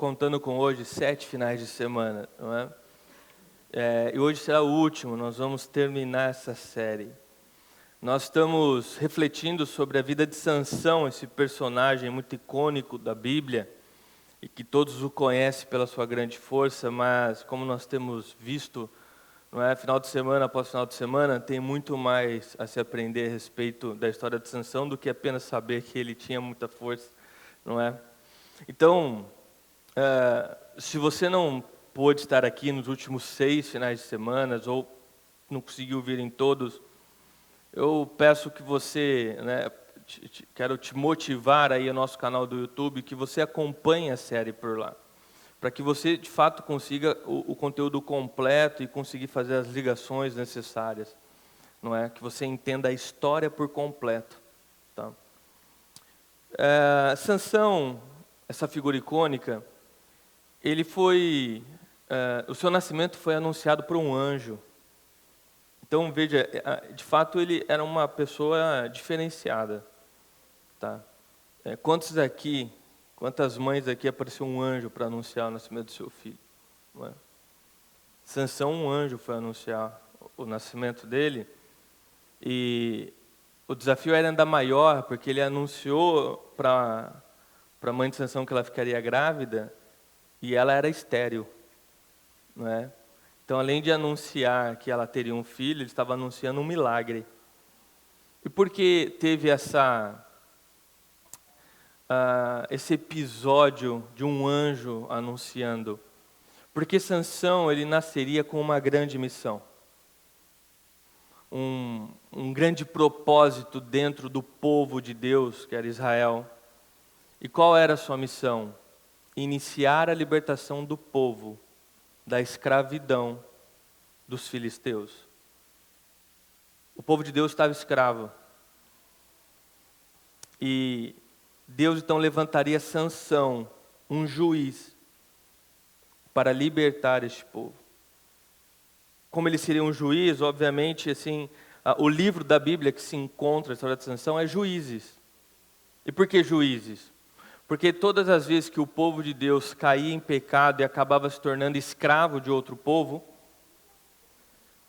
contando com hoje 7 finais de semana, não é? E hoje será o último, nós vamos terminar essa série. Nós estamos refletindo sobre a vida de Sansão, esse personagem muito icônico da Bíblia, e que todos o conhecem pela sua grande força, mas como nós temos visto, não é, final de semana após final de semana, tem muito mais a se aprender a respeito da história de Sansão do que apenas saber que ele tinha muita força, não é? Então, se você não pôde estar aqui nos últimos 6 finais de semana, ou não conseguiu vir em todos, eu peço que você, quero te motivar aí no nosso canal do YouTube, que você acompanhe a série por lá, para que você de fato consiga o conteúdo completo e conseguir fazer as ligações necessárias, não é? Que você entenda a história por completo, tá? Sansão, essa figura icônica, ele foi, o seu nascimento foi anunciado por um anjo. Então veja, de fato ele era uma pessoa diferenciada, tá? Quantas mães aqui apareceu um anjo para anunciar o nascimento do seu filho? Não é? Sansão, um anjo foi anunciar o nascimento dele, e o desafio era ainda maior, porque ele anunciou para a mãe de Sansão que ela ficaria grávida, e ela era estéril, não é? Então, além de anunciar que ela teria um filho, ele estava anunciando um milagre. E por que teve esse episódio de um anjo anunciando? Porque Sansão, ele nasceria com uma grande missão. Um grande propósito dentro do povo de Deus, que era Israel. E qual era a sua missão? Iniciar a libertação do povo da escravidão dos filisteus. O povo de Deus estava escravo. E Deus então levantaria Sansão, um juiz, para libertar este povo. Como ele seria um juiz, obviamente, assim, o livro da Bíblia que se encontra na história de Sansão é Juízes. E por que Juízes? Porque todas as vezes que o povo de Deus caía em pecado e acabava se tornando escravo de outro povo,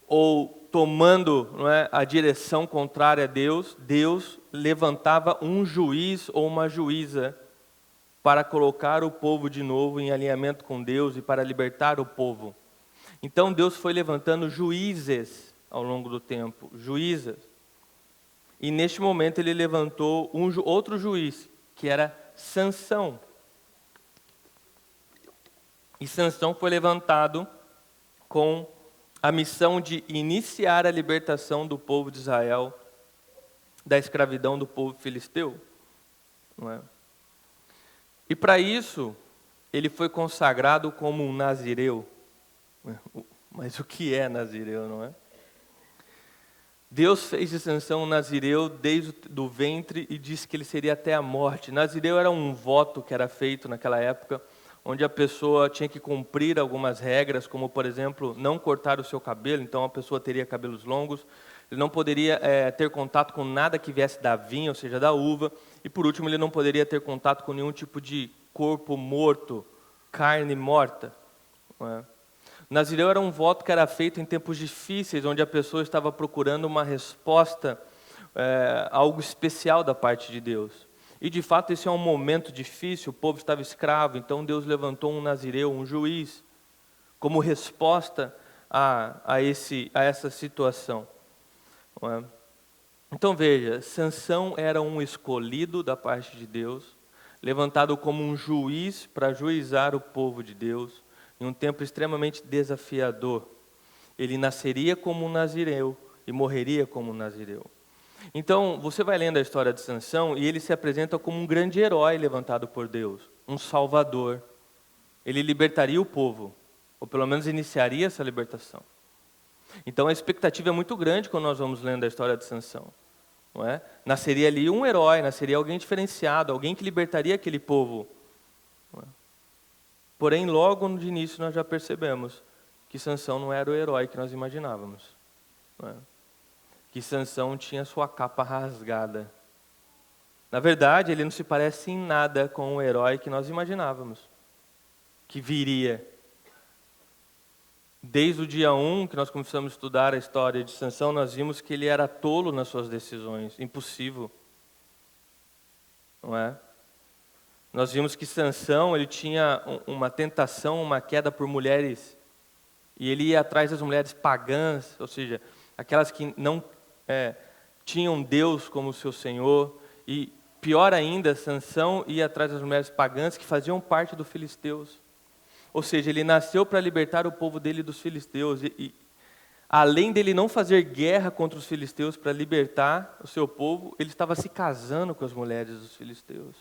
ou tomando, não é, a direção contrária a Deus, Deus levantava um juiz ou uma juíza para colocar o povo de novo em alinhamento com Deus e para libertar o povo. Então Deus foi levantando juízes ao longo do tempo, juízas. E neste momento ele levantou outro juiz, que era Sansão. E Sansão foi levantado com a missão de iniciar a libertação do povo de Israel da escravidão do povo filisteu, não é? E para isso ele foi consagrado como um nazireu. Mas o que é nazireu, não é? Deus fez de Sansão um nazireu desde o ventre e disse que ele seria até a morte. Nazireu era um voto que era feito naquela época, onde a pessoa tinha que cumprir algumas regras, como, por exemplo, não cortar o seu cabelo, então a pessoa teria cabelos longos, ele não poderia ter contato com nada que viesse da vinha, ou seja, da uva, e por último, ele não poderia ter contato com nenhum tipo de corpo morto, carne morta, não é? Nazireu era um voto que era feito em tempos difíceis, onde a pessoa estava procurando uma resposta, algo especial da parte de Deus. E de fato esse é um momento difícil, o povo estava escravo, então Deus levantou um nazireu, um juiz, como resposta a essa situação. Não é? Então veja, Sansão era um escolhido da parte de Deus, levantado como um juiz para juizar o povo de Deus, em um tempo extremamente desafiador. Ele nasceria como um nazireu e morreria como um nazireu. Então, você vai lendo a história de Sansão e ele se apresenta como um grande herói levantado por Deus, um salvador. Ele libertaria o povo, ou pelo menos iniciaria essa libertação. Então, a expectativa é muito grande quando nós vamos lendo a história de Sansão, não é? Nasceria ali um herói, nasceria alguém diferenciado, alguém que libertaria aquele povo. Não é? Porém, logo no início nós já percebemos que Sansão não era o herói que nós imaginávamos. Não é? Que Sansão tinha sua capa rasgada. Na verdade, ele não se parece em nada com o herói que nós imaginávamos. que viria. Desde o dia 1, que nós começamos a estudar a história de Sansão, nós vimos que ele era tolo nas suas decisões, impossível. Não é? Nós vimos que Sansão, ele tinha uma tentação, uma queda por mulheres, e ele ia atrás das mulheres pagãs, ou seja, aquelas que não tinham Deus como seu Senhor, e pior ainda, Sansão ia atrás das mulheres pagãs que faziam parte dos filisteus. Ou seja, ele nasceu para libertar o povo dele dos filisteus. E além dele não fazer guerra contra os filisteus para libertar o seu povo, ele estava se casando com as mulheres dos filisteus.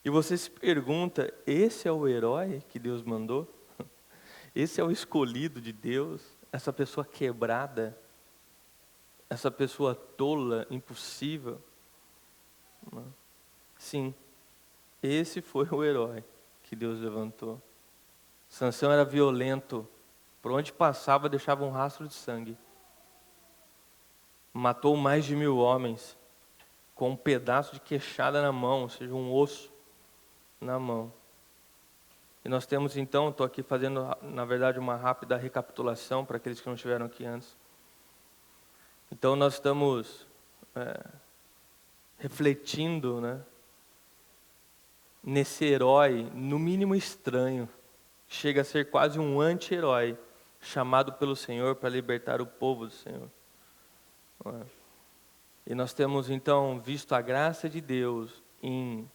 E você se pergunta, esse é o herói que Deus mandou? Esse é o escolhido de Deus? Essa pessoa quebrada? Essa pessoa tola, impossível? Sim, esse foi o herói que Deus levantou. Sansão era violento, por onde passava deixava um rastro de sangue. Matou mais de 1000 homens, com um pedaço de queixada na mão, ou seja, um osso na mão. E nós temos então, estou aqui fazendo na verdade uma rápida recapitulação para aqueles que não estiveram aqui antes. Então nós estamos refletindo, né, nesse herói, no mínimo estranho, chega a ser quase um anti-herói, chamado pelo Senhor para libertar o povo do Senhor. E nós temos então visto a graça de Deus em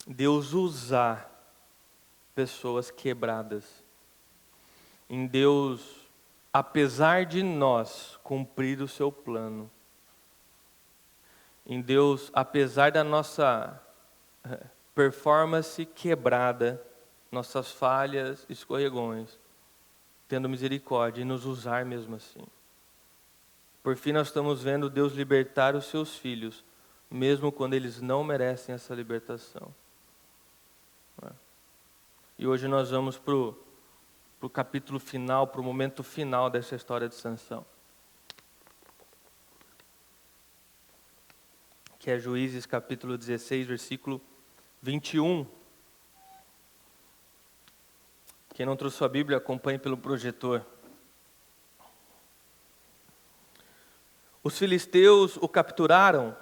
Deus usar pessoas quebradas, em Deus, apesar de nós, cumprir o seu plano, em Deus, apesar da nossa performance quebrada, nossas falhas, escorregões, tendo misericórdia e nos usar mesmo assim. Por fim, nós estamos vendo Deus libertar os seus filhos, mesmo quando eles não merecem essa libertação. E hoje nós vamos para o capítulo final, para o momento final dessa história de Sansão, que é Juízes capítulo 16, versículo 21. Quem não trouxe sua Bíblia, acompanhe pelo projetor. Os filisteus o capturaram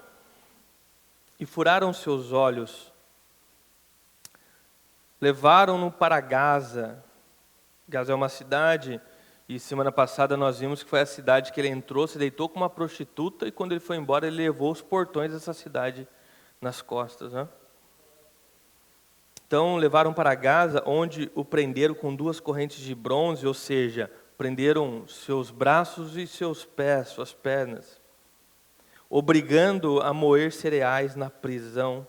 e furaram seus olhos. Levaram-no para Gaza. Gaza é uma cidade, e semana passada nós vimos que foi a cidade que ele entrou, se deitou com uma prostituta, e quando ele foi embora, ele levou os portões dessa cidade nas costas, né? Então, levaram para Gaza, onde o prenderam com 2 correntes de bronze, ou seja, prenderam seus braços e seus pés, suas pernas, obrigando-o a moer cereais na prisão.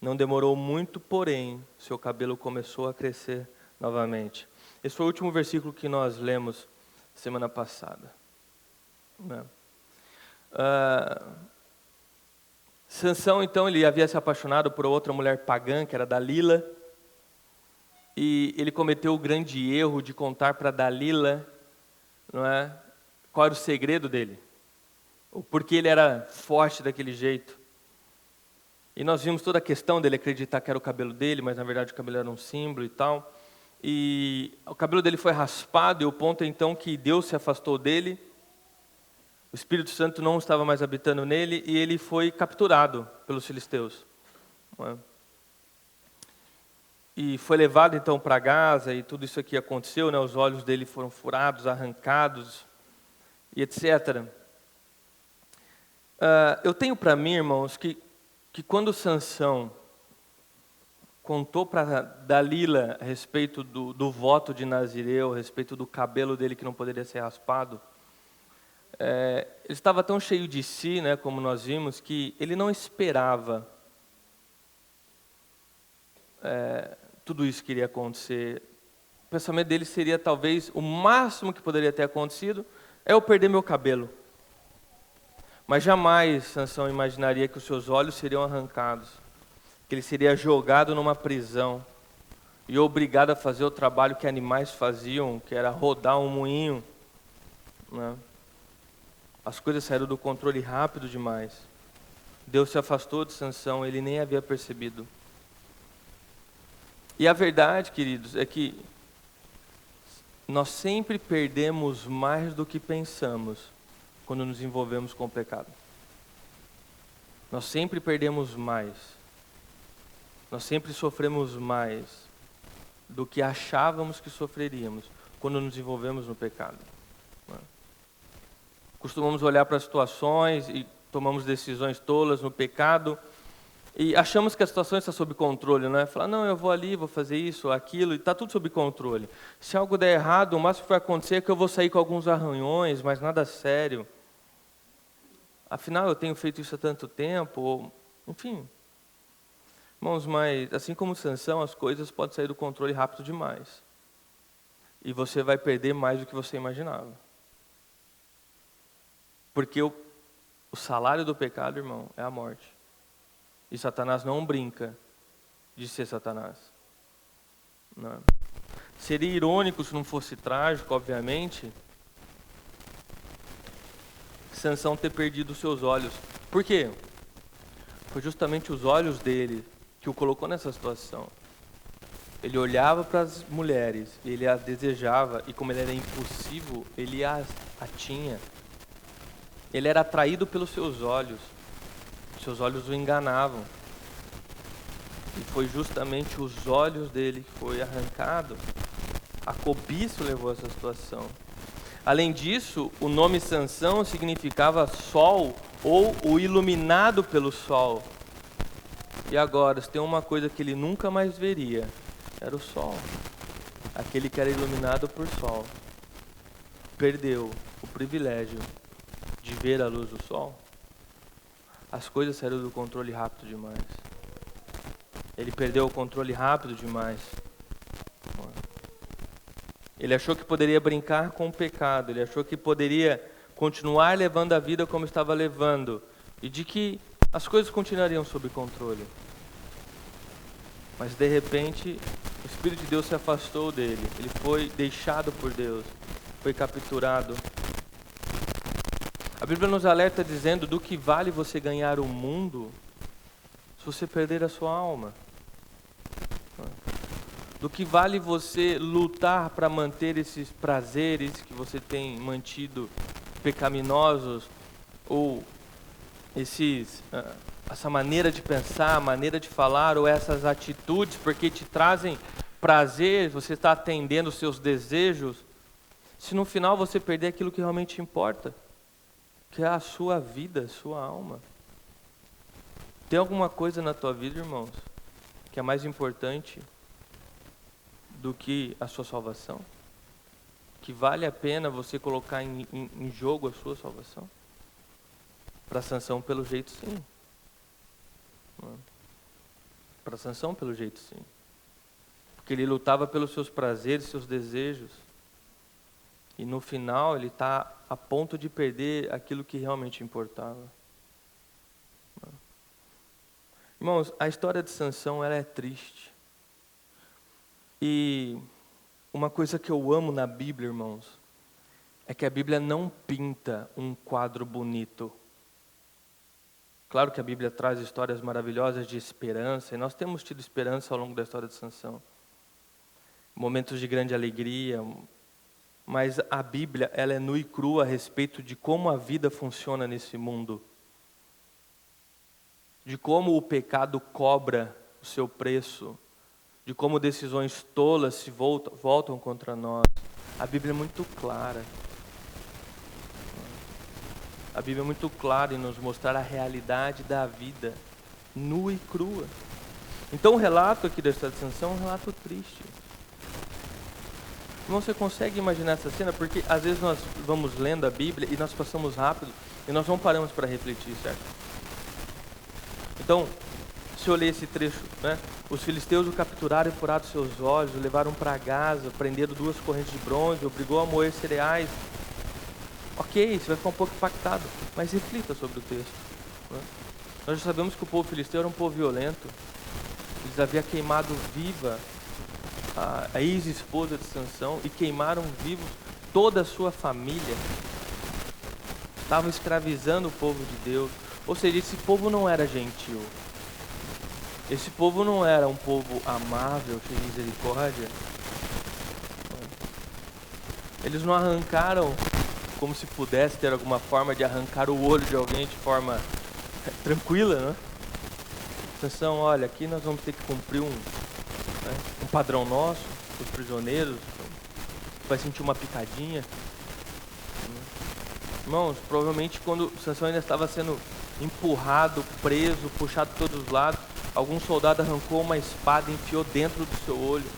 Não demorou muito, porém, seu cabelo começou a crescer novamente. Esse foi o último versículo que nós lemos semana passada. Sansão, então, ele havia se apaixonado por outra mulher pagã, que era Dalila, e ele cometeu o grande erro de contar para Dalila, não é, qual era o segredo dele, o porquê ele era forte daquele jeito. E nós vimos toda a questão dele acreditar que era o cabelo dele, mas na verdade o cabelo era um símbolo e tal. E o cabelo dele foi raspado, e o ponto é então que Deus se afastou dele, o Espírito Santo não estava mais habitando nele, e ele foi capturado pelos filisteus. E foi levado então para Gaza, e tudo isso aqui aconteceu, né? Os olhos dele foram furados, arrancados, e etc. Eu tenho para mim, irmãos, que quando Sansão contou para Dalila a respeito do voto de Nazireu, a respeito do cabelo dele que não poderia ser raspado, ele estava tão cheio de si, né, como nós vimos, que ele não esperava tudo isso que iria acontecer. O pensamento dele seria talvez o máximo que poderia ter acontecido é eu perder meu cabelo. Mas jamais Sansão imaginaria que os seus olhos seriam arrancados, que ele seria jogado numa prisão e obrigado a fazer o trabalho que animais faziam, que era rodar um moinho, né? As coisas saíram do controle rápido demais. Deus se afastou de Sansão, ele nem havia percebido. E a verdade, queridos, é que nós sempre perdemos mais do que pensamos quando nos envolvemos com o pecado. Nós sempre perdemos mais. Nós sempre sofremos mais do que achávamos que sofreríamos quando nos envolvemos no pecado. Costumamos olhar para situações e tomamos decisões tolas no pecado e achamos que a situação está sob controle, não é? Falar, não, eu vou ali, vou fazer isso ou aquilo, e está tudo sob controle. Se algo der errado, o máximo que vai acontecer é que eu vou sair com alguns arranhões, mas nada sério. Afinal, eu tenho feito isso há tanto tempo, ou, enfim. Irmãos, mas assim como Sansão, as coisas podem sair do controle rápido demais. E você vai perder mais do que você imaginava. Porque o salário do pecado, irmão, é a morte. E Satanás não brinca de ser Satanás. Não. Seria irônico se não fosse trágico, obviamente, Sansão ter perdido os seus olhos. Por quê? Foi justamente os olhos dele que o colocou nessa situação. Ele olhava para as mulheres, ele as desejava, e como ele era impossível, ele a tinha. Ele era atraído pelos seus olhos o enganavam. E foi justamente os olhos dele que foi arrancado. A cobiça levou a essa situação. Além disso, o nome Sansão significava sol ou o iluminado pelo sol. E agora, se tem uma coisa que ele nunca mais veria, era o sol. Aquele que era iluminado por sol. Perdeu o privilégio de ver a luz do sol. As coisas saíram do controle rápido demais. Ele perdeu o controle rápido demais. Ele achou que poderia brincar com o pecado. Ele achou que poderia continuar levando a vida como estava levando. E de que as coisas continuariam sob controle. Mas de repente, o Espírito de Deus se afastou dele. Ele foi deixado por Deus. Foi capturado. A Bíblia nos alerta dizendo do que vale você ganhar o mundo se você perder a sua alma. Do que vale você lutar para manter esses prazeres que você tem mantido pecaminosos, ou essa maneira de pensar, maneira de falar, ou essas atitudes, porque te trazem prazer, você está atendendo os seus desejos, se no final você perder aquilo que realmente importa, que é a sua vida, a sua alma. Tem alguma coisa na tua vida, irmãos, que é mais importante do que a sua salvação? Que vale a pena você colocar em jogo a sua salvação? Para Sansão, pelo jeito, sim. Para Sansão, pelo jeito, sim. Porque ele lutava pelos seus prazeres, seus desejos. E no final, ele está a ponto de perder aquilo que realmente importava. Irmãos, a história de Sansão, ela é triste. E uma coisa que eu amo na Bíblia, irmãos, é que a Bíblia não pinta um quadro bonito. Claro que a Bíblia traz histórias maravilhosas de esperança, e nós temos tido esperança ao longo da história de Sansão. Momentos de grande alegria, mas a Bíblia, ela é nua e crua a respeito de como a vida funciona nesse mundo. De como o pecado cobra o seu preço. De como decisões tolas se voltam contra nós. A Bíblia é muito clara. A Bíblia é muito clara em nos mostrar a realidade da vida, nua e crua. Então o relato aqui da história de Sansão é um relato triste. Não, você consegue imaginar essa cena? Porque às vezes nós vamos lendo a Bíblia e nós passamos rápido e nós não paramos para refletir, certo? Então, se eu ler esse trecho, né? Os filisteus o capturaram e furaram seus olhos, o levaram para Gaza, prenderam 2 correntes de bronze, obrigou a moer cereais. Ok, você vai ficar um pouco impactado, mas reflita sobre o texto. Né? Nós já sabemos que o povo filisteu era um povo violento. Eles haviam queimado viva a ex-esposa de Sansão e queimaram vivos toda a sua família. Estavam escravizando o povo de Deus. Ou seja, esse povo não era gentil. Esse povo não era um povo amável, cheio de misericórdia. Eles não arrancaram como se pudesse ter alguma forma de arrancar o olho de alguém de forma tranquila, né? Sansão, olha, aqui nós vamos ter que cumprir um padrão nosso, os prisioneiros, vai sentir uma picadinha. Irmãos, provavelmente quando Sansão ainda estava sendo empurrado, preso, puxado de todos os lados, algum soldado arrancou uma espada e enfiou dentro do seu olho.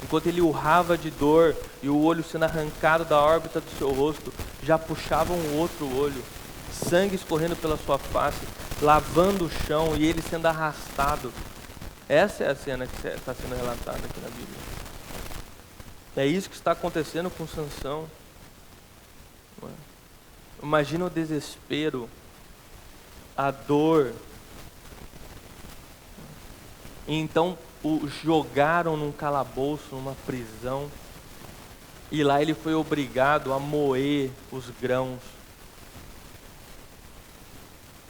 Enquanto ele urrava de dor e o olho sendo arrancado da órbita do seu rosto, já puxava um outro olho, sangue escorrendo pela sua face, lavando o chão e ele sendo arrastado. Essa é a cena que está sendo relatada aqui na Bíblia. É isso que está acontecendo com Sansão. Imagina o desespero, a dor. E então o jogaram num calabouço, numa prisão. E lá ele foi obrigado a moer os grãos.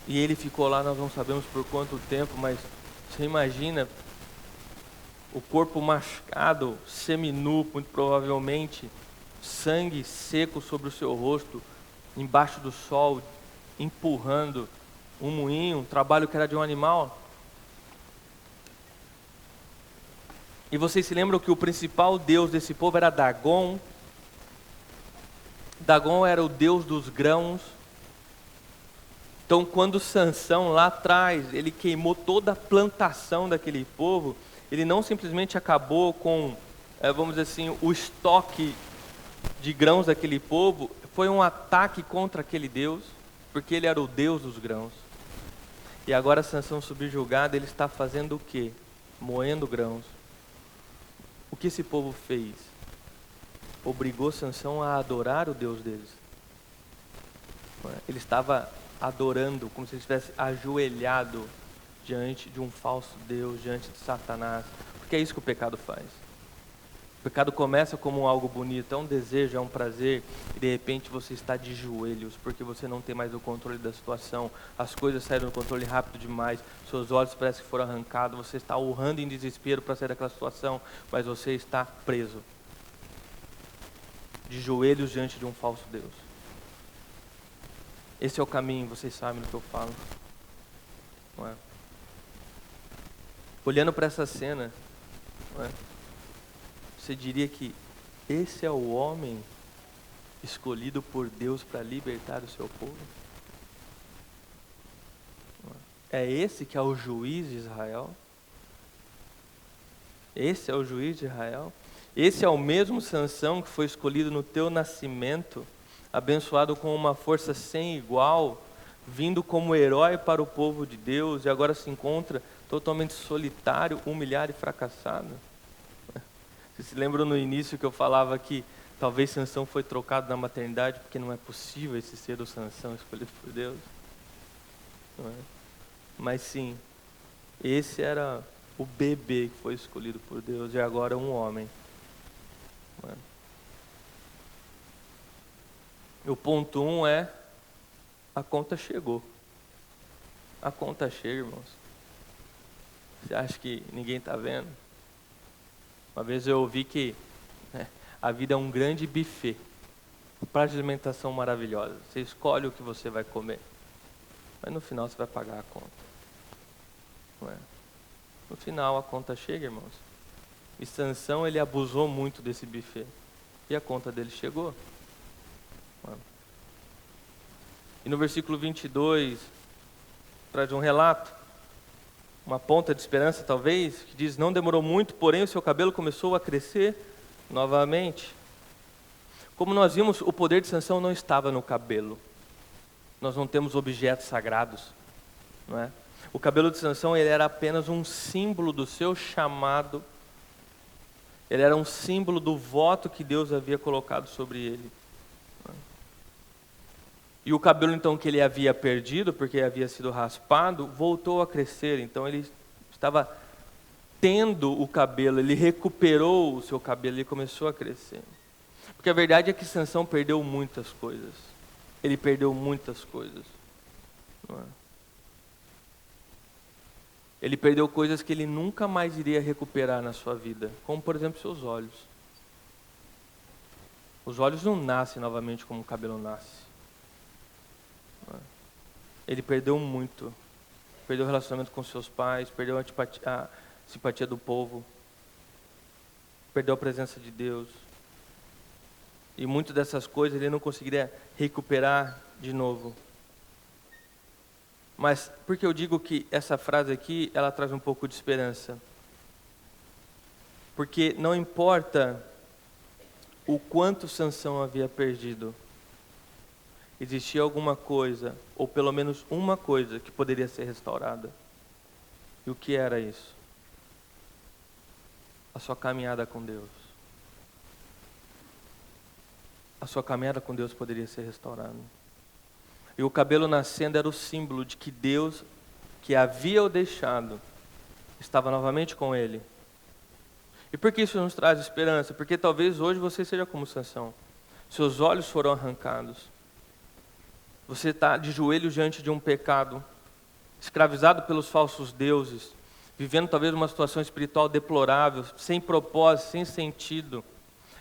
E ele ficou lá, nós não sabemos por quanto tempo, mas você imagina o corpo machucado, seminu, muito provavelmente, sangue seco sobre o seu rosto, embaixo do sol, empurrando um moinho, um trabalho que era de um animal. E vocês se lembram que o principal deus desse povo era Dagon? Dagon era o deus dos grãos. Então, quando Sansão lá atrás, ele queimou toda a plantação daquele povo, ele não simplesmente acabou com, vamos dizer assim, o estoque de grãos daquele povo, foi um ataque contra aquele Deus, porque ele era o Deus dos grãos. E agora Sansão subjugado, ele está fazendo o quê? Moendo grãos. O que esse povo fez? Obrigou Sansão a adorar o Deus deles. Ele estava adorando, como se ele estivesse ajoelhado diante de um falso Deus, diante de Satanás. Porque é isso que o pecado faz. O pecado começa como algo bonito, é um desejo, é um prazer, e de repente você está de joelhos, porque você não tem mais o controle da situação, as coisas saíram do controle rápido demais, seus olhos parecem que foram arrancados, você está urrando em desespero para sair daquela situação, mas você está preso, de joelhos diante de um falso Deus. Esse é o caminho, vocês sabem do que eu falo. Não é? Olhando para essa cena, não é? Você diria que esse é o homem escolhido por Deus para libertar o seu povo? É esse que é o juiz de Israel? Esse é o juiz de Israel? Esse é o mesmo Sansão que foi escolhido no teu nascimento, abençoado com uma força sem igual, vindo como herói para o povo de Deus e agora se encontra totalmente solitário, humilhado e fracassado? Vocês se lembram no início que eu falava que talvez Sansão foi trocado na maternidade porque não é possível esse ser o Sansão escolhido por Deus? Não é? Mas sim, esse era o bebê que foi escolhido por Deus e agora é um homem. Não é? E o ponto 1 é, a conta chegou. A conta chega, irmãos. Você acha que ninguém está vendo? Uma vez eu ouvi que a vida é um grande buffet, um prato de alimentação maravilhosa. Você escolhe o que você vai comer, mas no final você vai pagar a conta. Não é? No final a conta chega, irmãos. E Sansão, ele abusou muito desse buffet. E a conta dele chegou. Não é? E no versículo 22, traz um relato, uma ponta de esperança talvez, que diz, não demorou muito, porém o seu cabelo começou a crescer novamente. Como nós vimos, o poder de Sansão não estava no cabelo. Nós não temos objetos sagrados, não é? O cabelo de Sansão, ele era apenas um símbolo do seu chamado. Ele era um símbolo do voto que Deus havia colocado sobre ele. E o cabelo então que ele havia perdido, porque havia sido raspado, voltou a crescer. Então ele estava tendo o cabelo, ele recuperou o seu cabelo, ele começou a crescer. Porque a verdade é que Sansão perdeu muitas coisas. Ele perdeu muitas coisas. Não é? Ele perdeu coisas que ele nunca mais iria recuperar na sua vida, como por exemplo seus olhos. Os olhos não nascem novamente como o cabelo nasce. Ele perdeu muito. Perdeu o relacionamento com seus pais, perdeu a simpatia do povo, perdeu a presença de Deus. E muitas dessas coisas ele não conseguiria recuperar de novo. Mas por que eu digo que essa frase aqui, ela traz um pouco de esperança? Porque não importa o quanto Sansão havia perdido, existia alguma coisa, ou pelo menos uma coisa, que poderia ser restaurada. E o que era isso? A sua caminhada com Deus. A sua caminhada com Deus poderia ser restaurada. E o cabelo nascendo era o símbolo de que Deus, que havia o deixado, estava novamente com ele. E por que isso nos traz esperança? Porque talvez hoje você seja como Sansão. Seus olhos foram arrancados. Você está de joelhos diante de um pecado, escravizado pelos falsos deuses, vivendo talvez uma situação espiritual deplorável, sem propósito, sem sentido.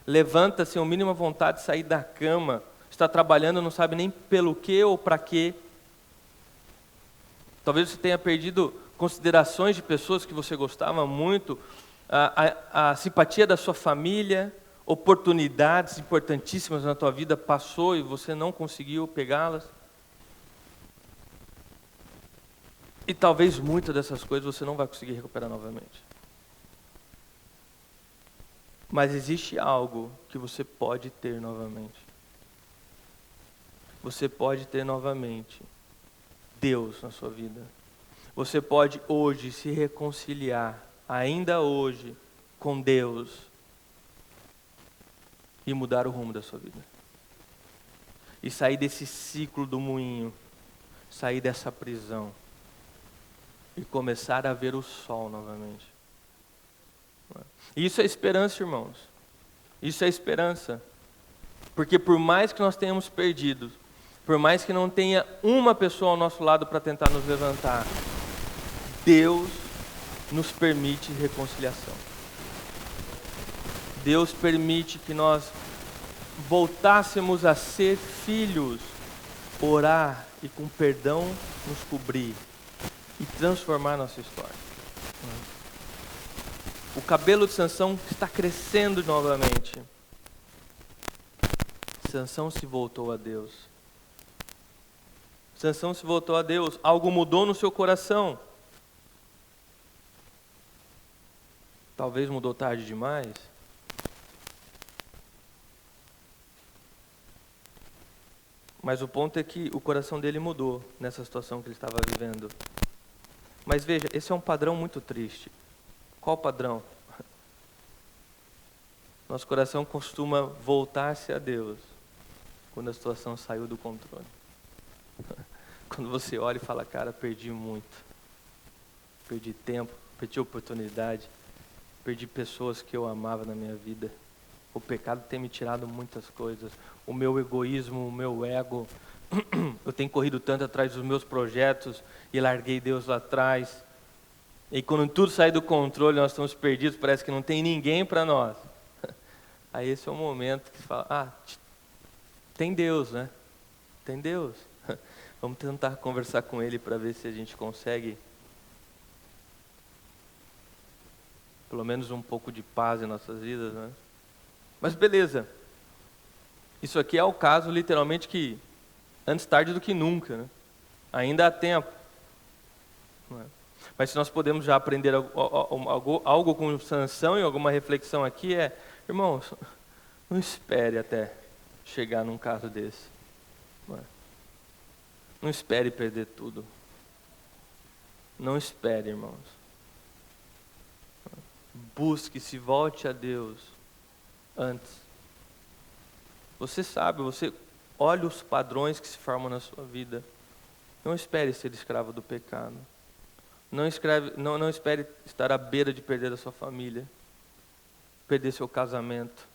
Levanta-se a mínima vontade de sair da cama, está trabalhando, não sabe nem pelo que ou para quê. Talvez você tenha perdido considerações de pessoas que você gostava muito, a simpatia da sua família, oportunidades importantíssimas na tua vida passou e você não conseguiu pegá-las. E talvez muitas dessas coisas você não vai conseguir recuperar novamente. Mas existe algo que você pode ter novamente. Você pode ter novamente Deus na sua vida. Você pode hoje se reconciliar, ainda hoje, com Deus e mudar o rumo da sua vida. E sair desse ciclo do moinho, sair dessa prisão e começar a ver o sol novamente. Isso é esperança, irmãos. Isso é esperança. Porque por mais que nós tenhamos perdido, por mais que não tenha uma pessoa ao nosso lado para tentar nos levantar, Deus nos permite reconciliação. Deus permite que nós voltássemos a ser filhos, orar e com perdão nos cobrir e transformar nossa história. O cabelo de Sansão está crescendo novamente. Sansão se voltou a Deus. Sansão se voltou a Deus. Algo mudou no seu coração. Talvez mudou tarde demais. Mas o ponto é que o coração dele mudou nessa situação que ele estava vivendo. Mas veja, esse é um padrão muito triste. Qual padrão? Nosso coração costuma voltar-se a Deus quando a situação saiu do controle. Quando você olha e fala, cara, perdi muito. Perdi tempo, perdi oportunidade, perdi pessoas que eu amava na minha vida. O pecado tem me tirado muitas coisas. O meu egoísmo, o meu ego. Eu tenho corrido tanto atrás dos meus projetos e larguei Deus lá atrás. E quando tudo sai do controle, nós estamos perdidos, parece que não tem ninguém para nós. Aí esse é o momento que você fala, tem Deus, né? Tem Deus. Vamos tentar conversar com Ele para ver se a gente consegue pelo menos um pouco de paz em nossas vidas, né? Mas beleza. Isso aqui é o caso, literalmente, que antes tarde do que nunca, né? Ainda há tempo. Não é? Mas se nós podemos já aprender algo com Sansão e alguma reflexão aqui irmãos, não espere até chegar num caso desse. Não espere perder tudo. Não espere, irmãos. Busque, se volte a Deus antes. Você sabe, você olha os padrões que se formam na sua vida. Não espere ser escravo do pecado. Não espere estar à beira de perder a sua família, perder seu casamento.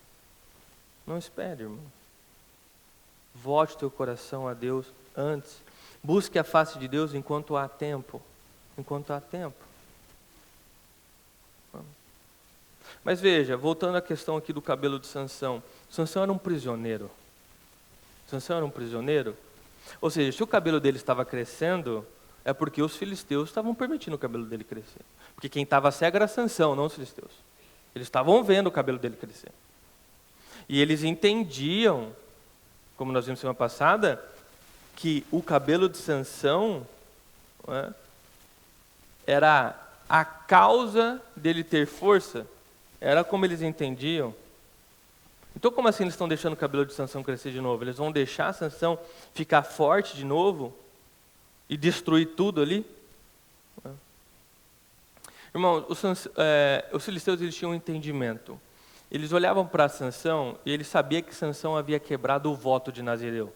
Não espere, irmão. Volte teu coração a Deus antes. Busque a face de Deus enquanto há tempo. Enquanto há tempo. Mas veja, voltando à questão aqui do cabelo de Sansão. Sansão era um prisioneiro. Sansão era um prisioneiro. Ou seja, se o cabelo dele estava crescendo, é porque os filisteus estavam permitindo o cabelo dele crescer. Porque quem estava cego era Sansão, não os filisteus. Eles estavam vendo o cabelo dele crescer. E eles entendiam, como nós vimos semana passada, que o cabelo de Sansão, né, era a causa dele ter força. Era como eles entendiam. Então, como assim eles estão deixando o cabelo de Sansão crescer de novo? Eles vão deixar Sansão ficar forte de novo e destruir tudo ali? Irmão, os filisteus eles tinham um entendimento. Eles olhavam para Sansão e eles sabiam que Sansão havia quebrado o voto de Nazireu.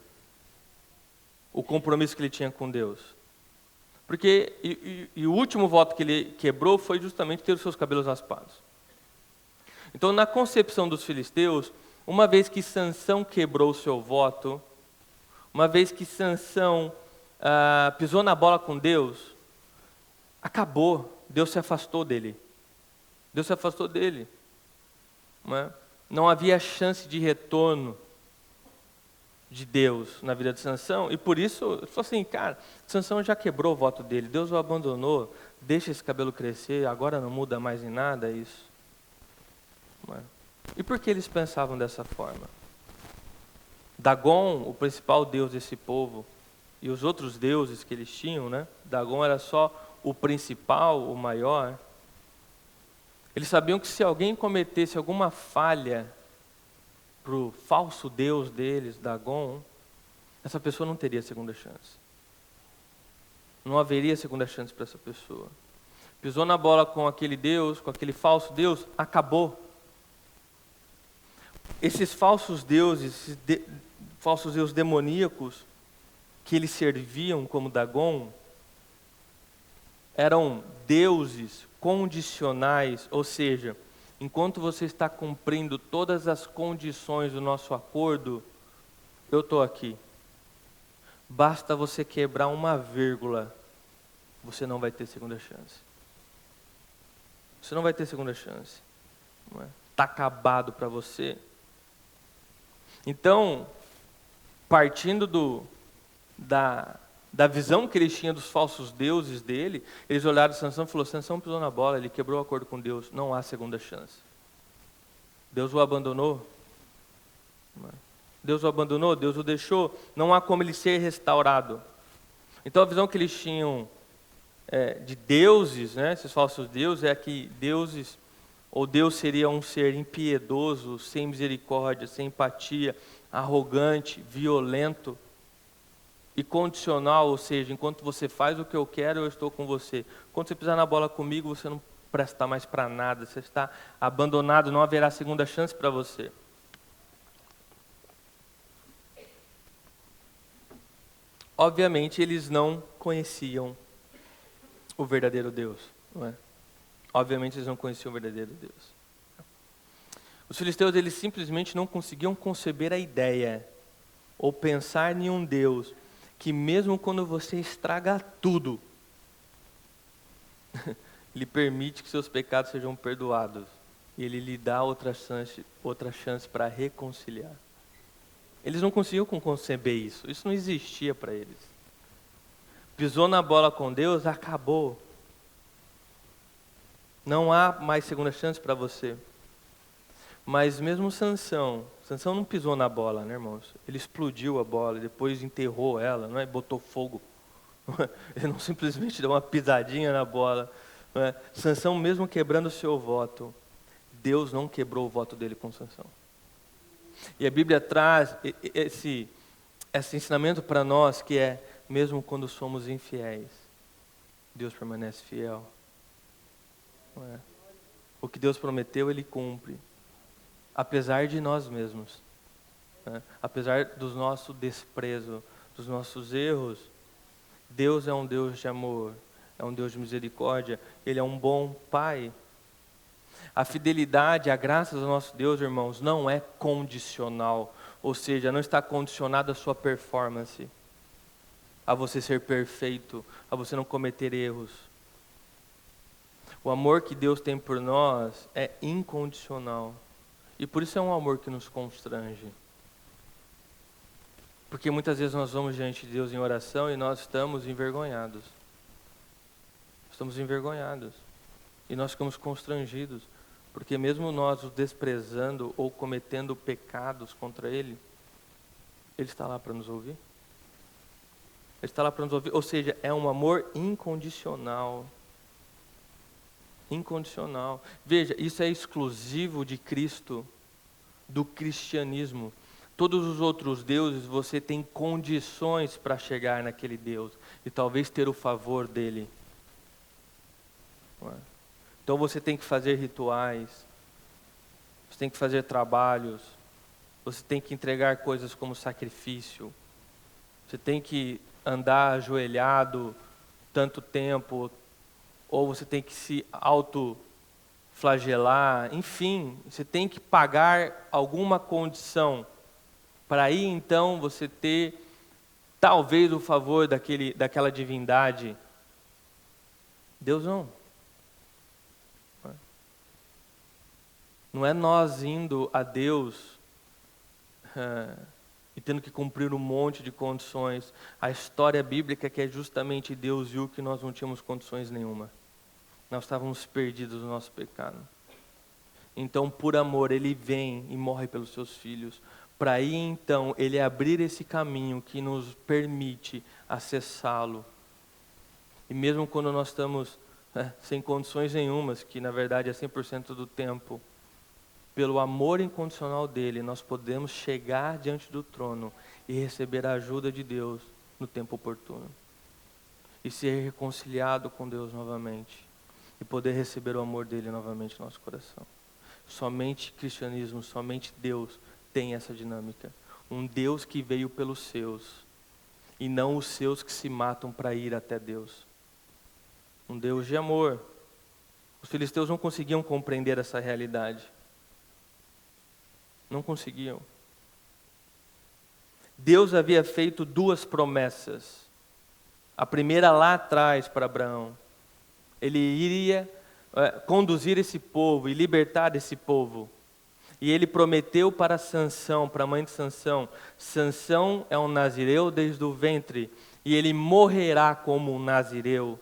O compromisso que ele tinha com Deus. Porque o último voto que ele quebrou foi justamente ter os seus cabelos raspados. Então, na concepção dos filisteus, uma vez que Sansão quebrou o seu voto, uma vez que Sansão pisou na bola com Deus, acabou. Deus se afastou dele. Deus se afastou dele. Não havia chance de retorno de Deus na vida de Sansão, e por isso, ele falou assim, cara, Sansão já quebrou o voto dele, Deus o abandonou, deixa esse cabelo crescer, agora não muda mais em nada isso. E por que eles pensavam dessa forma? Dagon, o principal deus desse povo, e os outros deuses que eles tinham, né? Dagon era só o principal, o maior. Eles sabiam que se alguém cometesse alguma falha para o falso deus deles, Dagon, essa pessoa não teria segunda chance. Não haveria segunda chance para essa pessoa. Pisou na bola com aquele deus, com aquele falso deus, acabou. Esses falsos deuses, falsos deuses demoníacos, que eles serviam como Dagon, eram deuses condicionais, ou seja, enquanto você está cumprindo todas as condições do nosso acordo, eu estou aqui. Basta você quebrar uma vírgula, você não vai ter segunda chance. Você não vai ter segunda chance. Está acabado para você. Então, partindo da visão que eles tinham dos falsos deuses dele, eles olharam Sansão e falaram, Sansão pisou na bola, ele quebrou o acordo com Deus, não há segunda chance. Deus o abandonou. Deus o abandonou, Deus o deixou, não há como ele ser restaurado. Então a visão que eles tinham de deuses, né, esses falsos deuses, é que deuses, ou Deus seria um ser impiedoso, sem misericórdia, sem empatia, arrogante, violento e condicional, ou seja, enquanto você faz o que eu quero, eu estou com você. Quando você pisar na bola comigo, você não presta mais para nada, você está abandonado, não haverá segunda chance para você. Obviamente, eles não conheciam o verdadeiro Deus, não é? Obviamente, eles não conheciam o verdadeiro Deus. Os filisteus, eles simplesmente não conseguiam conceber a ideia ou pensar em um Deus que mesmo quando você estraga tudo, Ele permite que seus pecados sejam perdoados. E Ele lhe dá outra chance para reconciliar. Eles não conseguiam conceber isso. Isso não existia para eles. Pisou na bola com Deus, acabou. Não há mais segunda chance para você. Mas mesmo Sansão não pisou na bola, né, irmãos? Ele explodiu a bola, depois enterrou ela, não é? Botou fogo. Ele não simplesmente deu uma pisadinha na bola. Não é? Sansão, mesmo quebrando o seu voto, Deus não quebrou o voto dele com Sansão. E a Bíblia traz esse ensinamento para nós, que é, mesmo quando somos infiéis, Deus permanece fiel. Não é? O que Deus prometeu, Ele cumpre. Apesar de nós mesmos. Né? Apesar do nosso desprezo, dos nossos erros, Deus é um Deus de amor, é um Deus de misericórdia, Ele é um bom Pai. A fidelidade, a graça do nosso Deus, irmãos, não é condicional, ou seja, não está condicionada à sua performance, a você ser perfeito, a você não cometer erros. O amor que Deus tem por nós é incondicional. E por isso é um amor que nos constrange. Porque muitas vezes nós vamos diante de Deus em oração e nós estamos envergonhados. Estamos envergonhados. E nós ficamos constrangidos. Porque mesmo nós o desprezando ou cometendo pecados contra Ele, Ele está lá para nos ouvir. Ele está lá para nos ouvir. Ou seja, é um amor incondicional. Incondicional. Veja, isso é exclusivo de Cristo, do cristianismo. Todos os outros deuses, você tem condições para chegar naquele Deus e talvez ter o favor dele. Então você tem que fazer rituais, você tem que fazer trabalhos, você tem que entregar coisas como sacrifício, você tem que andar ajoelhado tanto tempo, ou você tem que se autoflagelar, enfim, você tem que pagar alguma condição para aí então você ter talvez o favor daquela divindade. Deus não. Não é nós indo a Deus e tendo que cumprir um monte de condições. A história bíblica é que é justamente Deus viu que nós não tínhamos condições nenhuma. Nós estávamos perdidos no nosso pecado. Então, por amor, Ele vem e morre pelos seus filhos. Para aí, então, Ele abrir esse caminho que nos permite acessá-lo. E mesmo quando nós estamos sem condições nenhumas, que na verdade é 100% do tempo, pelo amor incondicional dele, nós podemos chegar diante do trono e receber a ajuda de Deus no tempo oportuno. E ser reconciliado com Deus novamente. E poder receber o amor dele novamente no nosso coração. Somente cristianismo, somente Deus tem essa dinâmica. Um Deus que veio pelos seus. E não os seus que se matam para ir até Deus. Um Deus de amor. Os filisteus não conseguiam compreender essa realidade. Não conseguiam. Deus havia feito 2 promessas. A primeira lá atrás para Abraão. Ele iria conduzir esse povo e libertar esse povo. E ele prometeu para Sansão, para a mãe de Sansão, Sansão é um nazireu desde o ventre, e ele morrerá como um nazireu.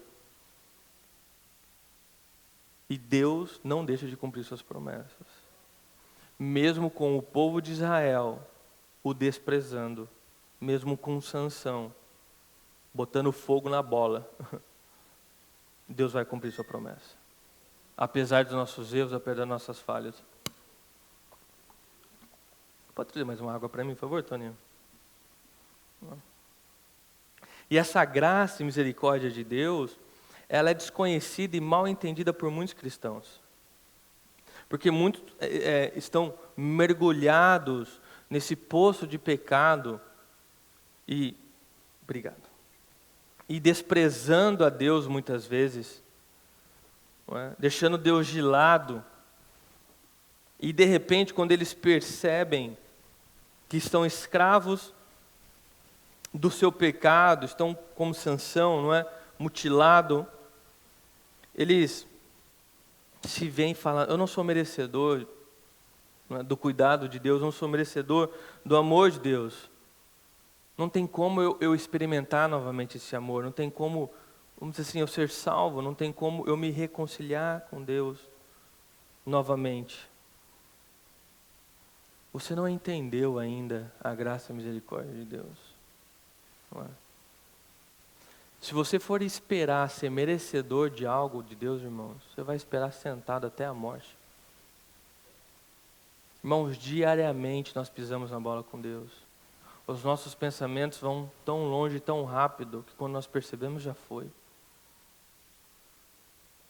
E Deus não deixa de cumprir suas promessas. Mesmo com o povo de Israel o desprezando, mesmo com Sansão botando fogo na bola, Deus vai cumprir sua promessa. Apesar dos nossos erros, apesar das nossas falhas. Pode trazer mais uma água para mim, por favor, Toninho? E essa graça e misericórdia de Deus, ela é desconhecida e mal entendida por muitos cristãos. Porque muitos estão mergulhados nesse poço de pecado e desprezando a Deus muitas vezes, não é? Deixando Deus de lado. E de repente, quando eles percebem que estão escravos do seu pecado, estão como Sansão, não é? Mutilado, eles se veem falando, eu não sou merecedor do cuidado de Deus, não sou merecedor do amor de Deus. Não tem como eu experimentar novamente esse amor, não tem como, vamos dizer assim, eu ser salvo, não tem como eu me reconciliar com Deus novamente. Você não entendeu ainda a graça e a misericórdia de Deus. Não é? Se você for esperar ser merecedor de algo de Deus, irmãos, você vai esperar sentado até a morte. Irmãos, diariamente nós pisamos na bola com Deus. Os nossos pensamentos vão tão longe, tão rápido, que quando nós percebemos já foi.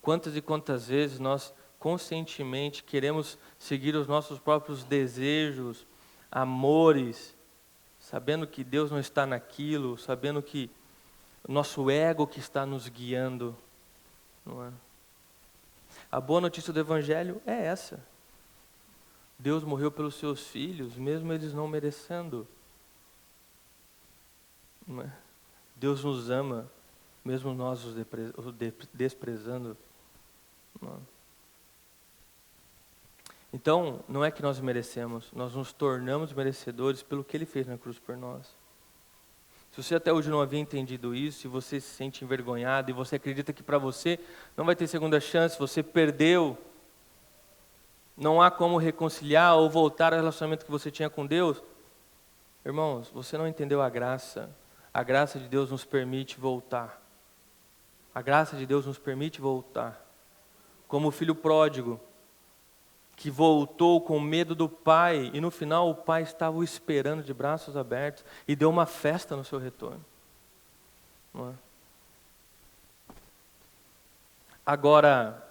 Quantas e quantas vezes nós conscientemente queremos seguir os nossos próprios desejos, amores, sabendo que Deus não está naquilo, sabendo que o nosso ego que está nos guiando, não é? A boa notícia do Evangelho é essa. Deus morreu pelos seus filhos, mesmo eles não merecendo. Não é? Deus nos ama, mesmo nós os desprezando. Não é? Então, não é que nós merecemos, nós nos tornamos merecedores pelo que Ele fez na cruz por nós. Se você até hoje não havia entendido isso, se você se sente envergonhado e você acredita que para você não vai ter segunda chance, você perdeu, não há como reconciliar ou voltar ao relacionamento que você tinha com Deus, irmãos, você não entendeu a graça. A graça de Deus nos permite voltar. A graça de Deus nos permite voltar. Como o filho pródigo, que voltou com medo do pai, e no final o pai estava o esperando de braços abertos, e deu uma festa no seu retorno. Não é? Agora,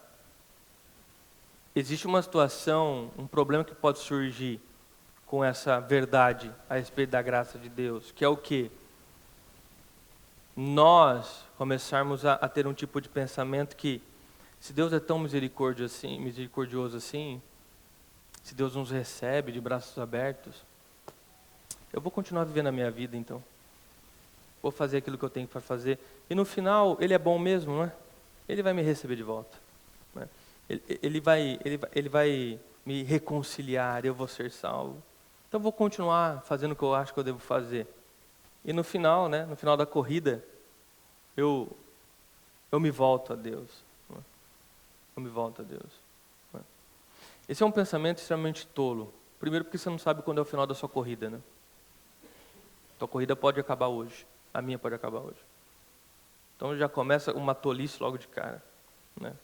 existe uma situação, um problema que pode surgir com essa verdade a respeito da graça de Deus, que é o quê? Nós começarmos a ter um tipo de pensamento que, se Deus é tão misericordioso assim, se Deus nos recebe de braços abertos, eu vou continuar vivendo a minha vida então. Vou fazer aquilo que eu tenho para fazer. E no final, Ele é bom mesmo, não é? Ele vai me receber de volta. Não é? Ele vai me reconciliar, eu vou ser salvo. Então eu vou continuar fazendo o que eu acho que eu devo fazer. E no final, né, no final da corrida, eu me volto a Deus. Não é? Eu me volto a Deus. Esse é um pensamento extremamente tolo. Primeiro porque você não sabe quando é o final da sua corrida, né? Tua corrida pode acabar hoje. A minha pode acabar hoje. Então já começa uma tolice logo de cara, né?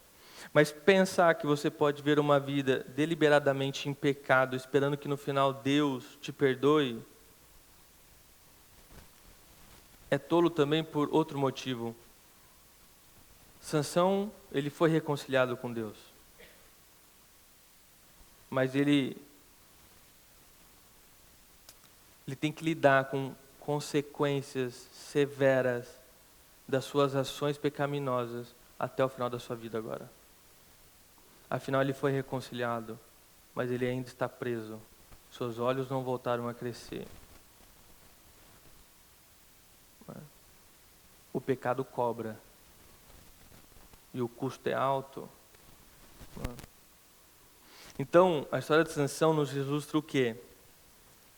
Mas pensar que você pode ver uma vida deliberadamente em pecado, esperando que no final Deus te perdoe, é tolo também por outro motivo. Sansão, ele foi reconciliado com Deus. Mas ele tem que lidar com consequências severas das suas ações pecaminosas até o final da sua vida agora. Afinal, ele foi reconciliado, mas ele ainda está preso. Seus olhos não voltaram a crescer. O pecado cobra. E o custo é alto. Então, a história de Sansão nos ilustra o quê?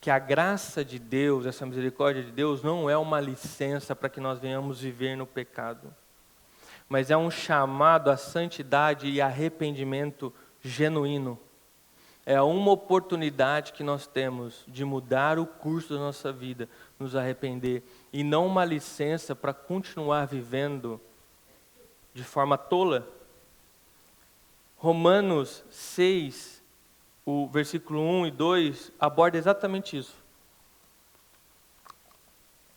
Que a graça de Deus, essa misericórdia de Deus, não é uma licença para que nós venhamos viver no pecado, mas é um chamado à santidade e arrependimento genuíno. É uma oportunidade que nós temos de mudar o curso da nossa vida, nos arrepender, e não uma licença para continuar vivendo de forma tola. Romanos 6, o versículo 1 e 2, aborda exatamente isso.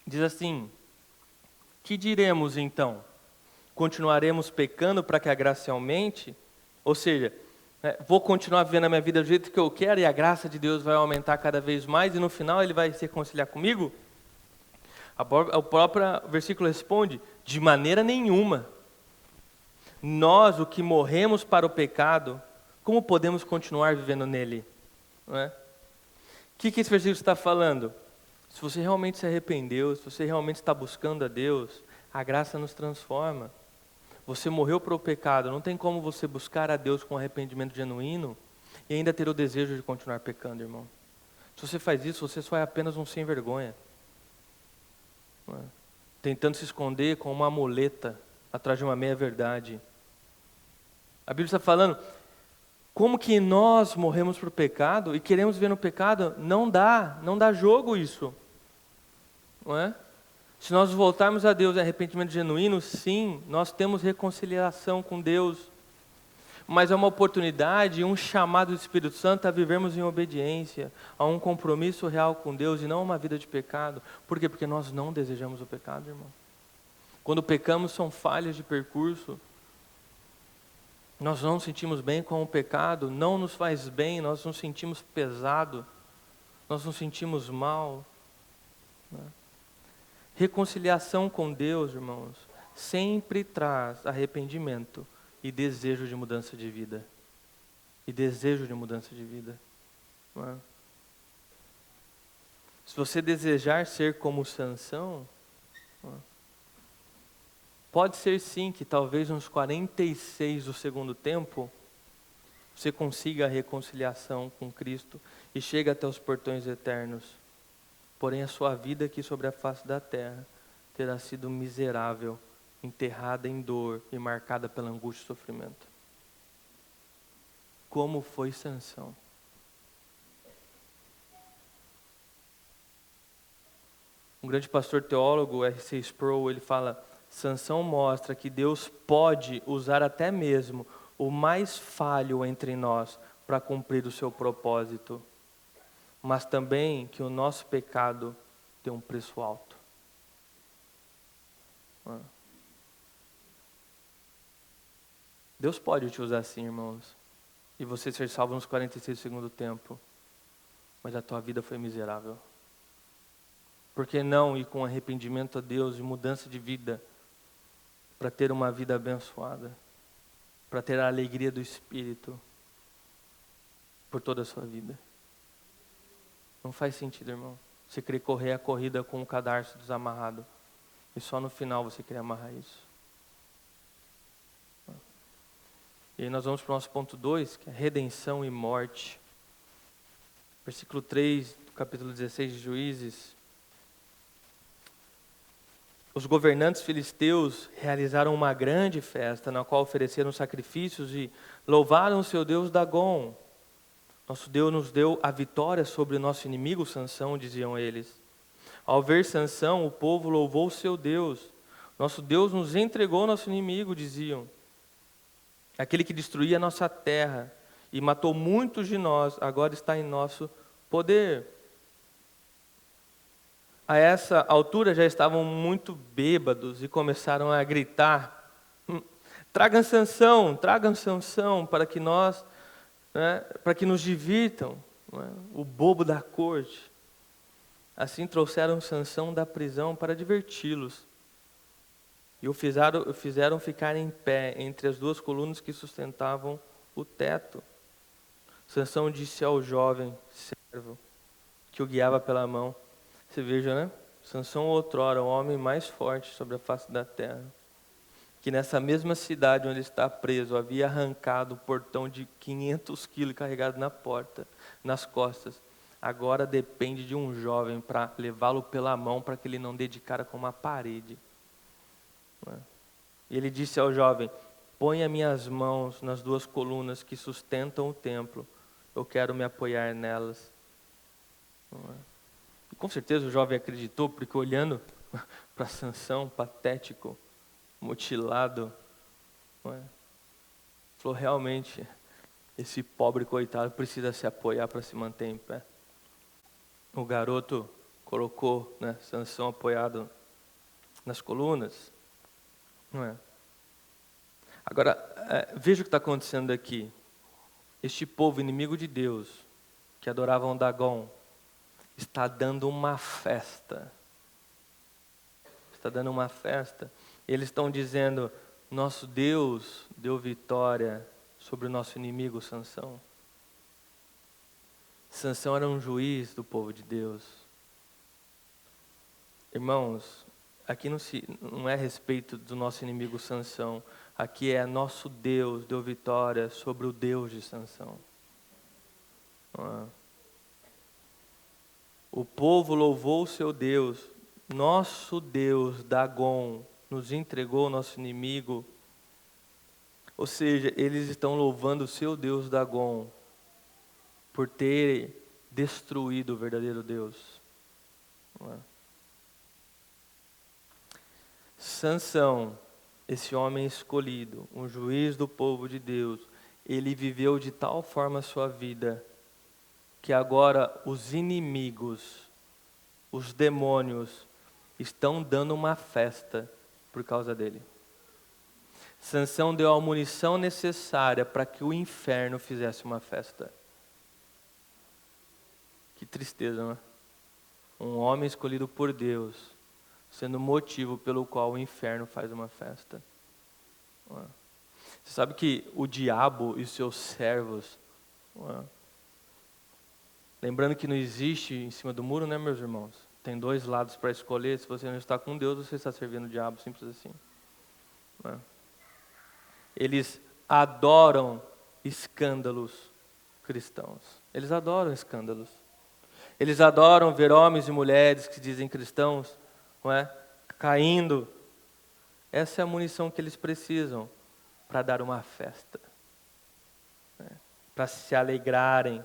Diz assim: que diremos então? Continuaremos pecando para que a graça aumente? Ou seja, vou continuar vivendo a minha vida do jeito que eu quero e a graça de Deus vai aumentar cada vez mais e no final Ele vai se reconciliar comigo? O próprio versículo responde: de maneira nenhuma. Nós, o que morremos para o pecado, como podemos continuar vivendo nele? Não é? O que esse versículo está falando? Se você realmente se arrependeu, se você realmente está buscando a Deus, a graça nos transforma. Você morreu para o pecado, não tem como você buscar a Deus com arrependimento genuíno e ainda ter o desejo de continuar pecando, irmão. Se você faz isso, você só é apenas um sem vergonha. Não é? Tentando se esconder com uma muleta atrás de uma meia-verdade. A Bíblia está falando, como que nós morremos para o pecado e queremos viver no pecado, não dá jogo isso. Não é? Se nós voltarmos a Deus em arrependimento genuíno, sim, nós temos reconciliação com Deus. Mas é uma oportunidade, um chamado do Espírito Santo a vivermos em obediência, a um compromisso real com Deus e não uma vida de pecado. Por quê? Porque nós não desejamos o pecado, irmão. Quando pecamos são falhas de percurso. Nós não nos sentimos bem com o pecado, não nos faz bem, nós nos sentimos pesado, nós nos sentimos mal. Reconciliação com Deus, irmãos, sempre traz arrependimento e desejo de mudança de vida. E desejo de mudança de vida. Não é? Se você desejar ser como Sansão, não é? Pode ser sim que talvez uns 46 do segundo tempo, você consiga a reconciliação com Cristo e chegue até os portões eternos. Porém, a sua vida aqui sobre a face da terra terá sido miserável, enterrada em dor e marcada pela angústia e sofrimento. Como foi Sansão? Um grande pastor teólogo, R.C. Sproul, ele fala: Sansão mostra que Deus pode usar até mesmo o mais falho entre nós para cumprir o seu propósito, mas também que o nosso pecado tem um preço alto. Deus pode te usar assim, irmãos, e você ser salvo nos 46 do segundo tempo, mas a tua vida foi miserável. Por que não ir com arrependimento a Deus e mudança de vida, para ter uma vida abençoada, para ter a alegria do Espírito por toda a sua vida? Não faz sentido, irmão. Você querer correr a corrida com o cadarço desamarrado e só no final você querer amarrar isso. E aí nós vamos para o nosso ponto 2, que é redenção e morte. Versículo 3 do capítulo 16 de Juízes. Os governantes filisteus realizaram uma grande festa, na qual ofereceram sacrifícios e louvaram o seu Deus Dagom. Nosso Deus nos deu a vitória sobre o nosso inimigo Sansão, diziam eles. Ao ver Sansão, o povo louvou o seu Deus. Nosso Deus nos entregou ao nosso inimigo, diziam. Aquele que destruía a nossa terra e matou muitos de nós, agora está em nosso poder. A essa altura já estavam muito bêbados e começaram a gritar: tragam Sansão, para que nós, para que nos divirtam, o bobo da corte. Assim trouxeram Sansão da prisão para diverti-los. E o fizeram ficar em pé entre as duas colunas que sustentavam o teto. Sansão disse ao jovem servo que o guiava pela mão. Você veja, né? Sansão outrora, o homem mais forte sobre a face da terra, que nessa mesma cidade onde está preso, havia arrancado o portão de 500 quilos carregado na porta, nas costas. Agora depende de um jovem para levá-lo pela mão para que ele não dê de cara com uma parede. E ele disse ao jovem: ponha minhas mãos nas duas colunas que sustentam o templo, eu quero me apoiar nelas. E com certeza o jovem acreditou, porque olhando para Sansão, patético, mutilado, falou: realmente, esse pobre coitado precisa se apoiar para se manter em pé. O garoto colocou, Sansão apoiado nas colunas. Não é? Agora, veja o que está acontecendo aqui. Este povo inimigo de Deus, que adoravam Dagom, está dando uma festa. Está dando uma festa. Eles estão dizendo: nosso Deus deu vitória sobre o nosso inimigo Sansão. Sansão era um juiz do povo de Deus. Irmãos, aqui não é a respeito do nosso inimigo Sansão. Aqui é nosso Deus deu vitória sobre o Deus de Sansão. O povo louvou o seu Deus. Nosso Deus, Dagom, nos entregou o nosso inimigo. Ou seja, eles estão louvando o seu Deus, Dagom, por ter destruído o verdadeiro Deus. Sansão, esse homem escolhido, um juiz do povo de Deus, ele viveu de tal forma a sua vida, que agora os inimigos, os demônios, estão dando uma festa por causa dele. Sansão deu a munição necessária para que o inferno fizesse uma festa. Que tristeza, não é? Um homem escolhido por Deus, sendo o motivo pelo qual o inferno faz uma festa. Você sabe que o diabo e os seus servos, lembrando que não existe em cima do muro, né, meus irmãos? Tem dois lados para escolher. Se você não está com Deus, você está servindo o diabo, simples assim. né? Eles adoram escândalos cristãos. Eles adoram escândalos. Eles adoram ver homens e mulheres que se dizem cristãos, não é? Caindo. Essa é a munição que eles precisam para dar uma festa, né? Para se alegrarem,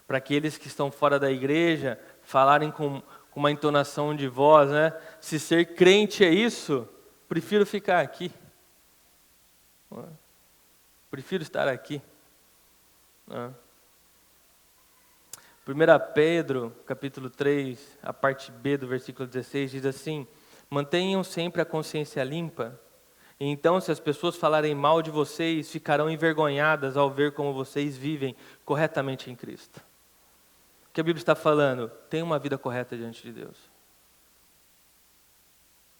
para aqueles que estão fora da igreja falarem com uma entonação de voz, né? Se ser crente é isso, prefiro ficar aqui. Não é? Prefiro estar aqui. Não é? 1 Pedro, capítulo 3, a parte B do versículo 16, diz assim: mantenham sempre a consciência limpa, e então se as pessoas falarem mal de vocês, ficarão envergonhadas ao ver como vocês vivem corretamente em Cristo. O que a Bíblia está falando? Tenha uma vida correta diante de Deus.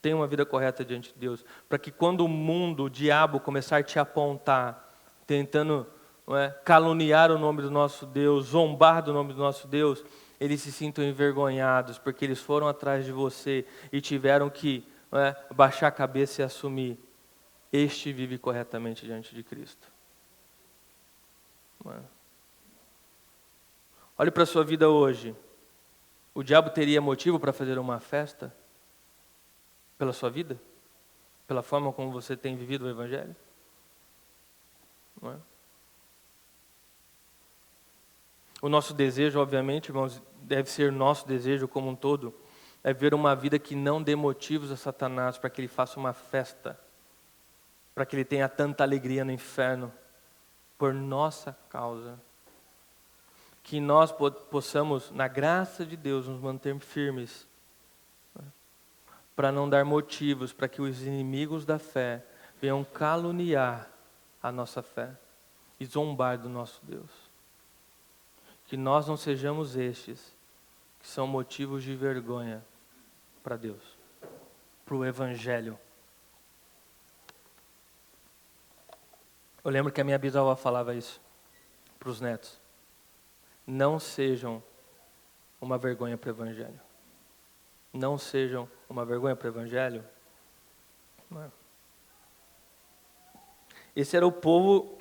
Tenha uma vida correta diante de Deus, para que quando o mundo, o diabo começar a te apontar, tentando, não é, caluniar o nome do nosso Deus, zombar do nome do nosso Deus, eles se sintam envergonhados, porque eles foram atrás de você e tiveram que, não é, baixar a cabeça e assumir: este vive corretamente diante de Cristo. Não é? Olhe para a sua vida hoje. O diabo teria motivo para fazer uma festa pela sua vida? Pela forma como você tem vivido o Evangelho? Não é? O nosso desejo, obviamente, irmãos, deve ser nosso desejo como um todo, é ver uma vida que não dê motivos a Satanás para que ele faça uma festa, para que ele tenha tanta alegria no inferno, por nossa causa. Que nós possamos, na graça de Deus, nos manter firmes, né, para não dar motivos para que os inimigos da fé venham caluniar a nossa fé e zombar do nosso Deus. Que nós não sejamos estes que são motivos de vergonha para Deus, para o Evangelho. Eu lembro que a minha bisavó falava isso para os netos: não sejam uma vergonha para o Evangelho. Não sejam uma vergonha para o Evangelho. Esse era o povo.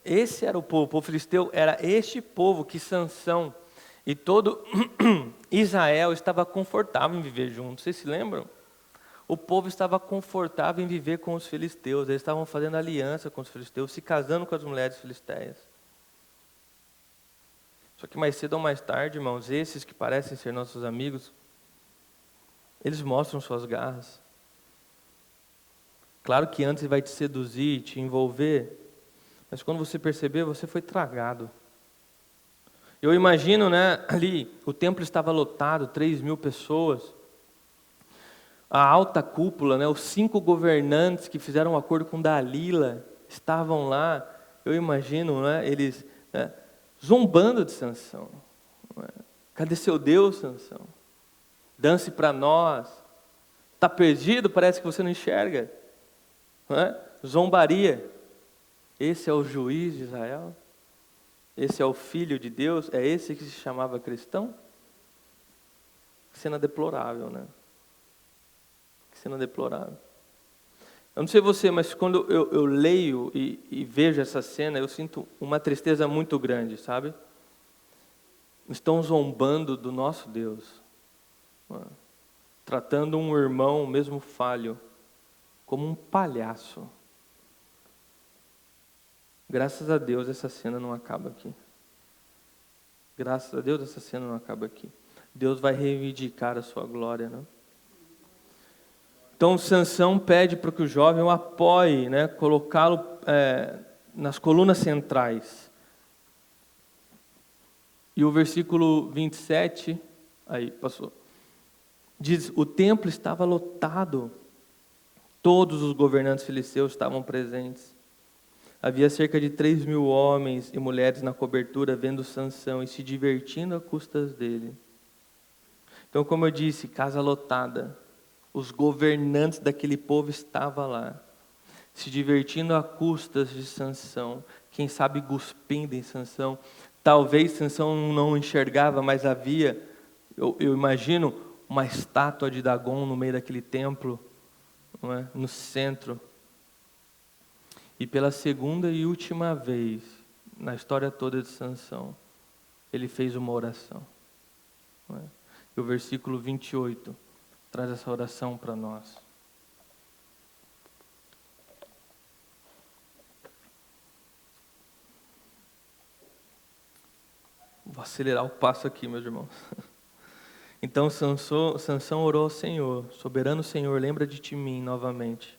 Esse era o povo filisteu, era este povo que Sansão e todo Israel estava confortável em viver juntos. Vocês se lembram? O povo estava confortável em viver com os filisteus. Eles estavam fazendo aliança com os filisteus, se casando com as mulheres filisteias. Só que mais cedo ou mais tarde, irmãos, esses que parecem ser nossos amigos, eles mostram suas garras. Claro que antes ele vai te seduzir, te envolver, mas quando você perceber, você foi tragado. Eu imagino, né, ali, o templo estava lotado, 3.000 pessoas. A alta cúpula, né, os 5 governantes que fizeram um acordo com Dalila, estavam lá. Eu imagino, né, eles, né, zombando de Sansão. Cadê seu Deus, Sansão? Dance para nós. Está perdido? Parece que você não enxerga. Não é? Zombaria. Esse é o juiz de Israel? Esse é o filho de Deus? É esse que se chamava cristão? Que cena deplorável, né? Que cena deplorável. Eu não sei você, mas quando eu leio e vejo essa cena, eu sinto uma tristeza muito grande, sabe? Estão zombando do nosso Deus, tratando um irmão, mesmo falho, como um palhaço. Graças a Deus essa cena não acaba aqui. Graças a Deus essa cena não acaba aqui. Deus vai reivindicar a sua glória, né? Então Sansão pede para que o jovem o apoie, né, colocá-lo nas colunas centrais. E o versículo 27, aí passou, diz: o templo estava lotado, todos os governantes filisteus estavam presentes. Havia cerca de 3.000 homens e mulheres na cobertura vendo Sansão e se divertindo a custas dele. Então, como eu disse, casa lotada. Os governantes daquele povo estavam lá, se divertindo a custas de Sansão. Quem sabe cuspindo em Sansão. Talvez Sansão não enxergava, mas havia, eu imagino, uma estátua de Dagon no meio daquele templo, não é? No centro. E pela segunda e última vez, na história toda de Sansão, ele fez uma oração. Não é? E o versículo 28 traz essa oração para nós. Vou acelerar o passo aqui, meus irmãos. Então Sansão orou ao Senhor: soberano Senhor, lembra de mim novamente.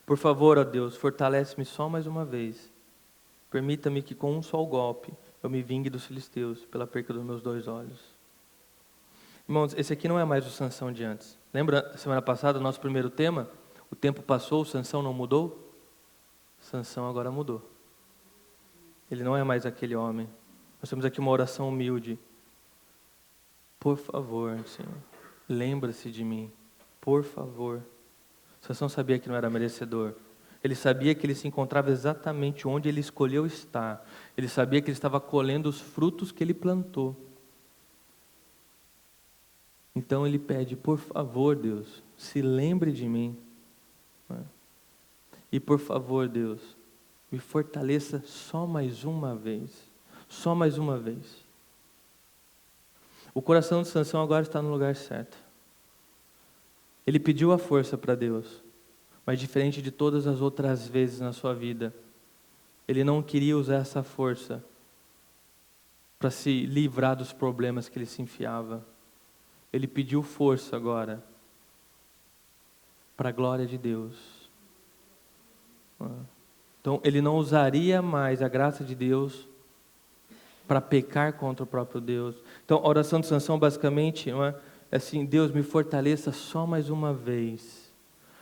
Por favor, ó Deus, fortalece-me só mais uma vez. Permita-me que com um só golpe eu me vingue dos filisteus pela perca dos meus 2 olhos. Irmãos, esse aqui não é mais o Sansão de antes. Lembra semana passada, o nosso primeiro tema? O tempo passou, o Sansão não mudou? Sansão agora mudou. Ele não é mais aquele homem. Nós temos aqui uma oração humilde. Por favor, Senhor, lembra-se de mim. Por favor. Sansão sabia que não era merecedor. Ele sabia que ele se encontrava exatamente onde ele escolheu estar. Ele sabia que ele estava colhendo os frutos que ele plantou. Então ele pede: por favor, Deus, se lembre de mim. E por favor, Deus, me fortaleça só mais uma vez. Só mais uma vez. O coração de Sansão agora está no lugar certo. Ele pediu a força para Deus, mas diferente de todas as outras vezes na sua vida, ele não queria usar essa força para se livrar dos problemas que ele se enfiava. Ele pediu força agora para a glória de Deus. Então ele não usaria mais a graça de Deus para pecar contra o próprio Deus. Então a oração de Sansão basicamente é assim: Deus, me fortaleça só mais uma vez,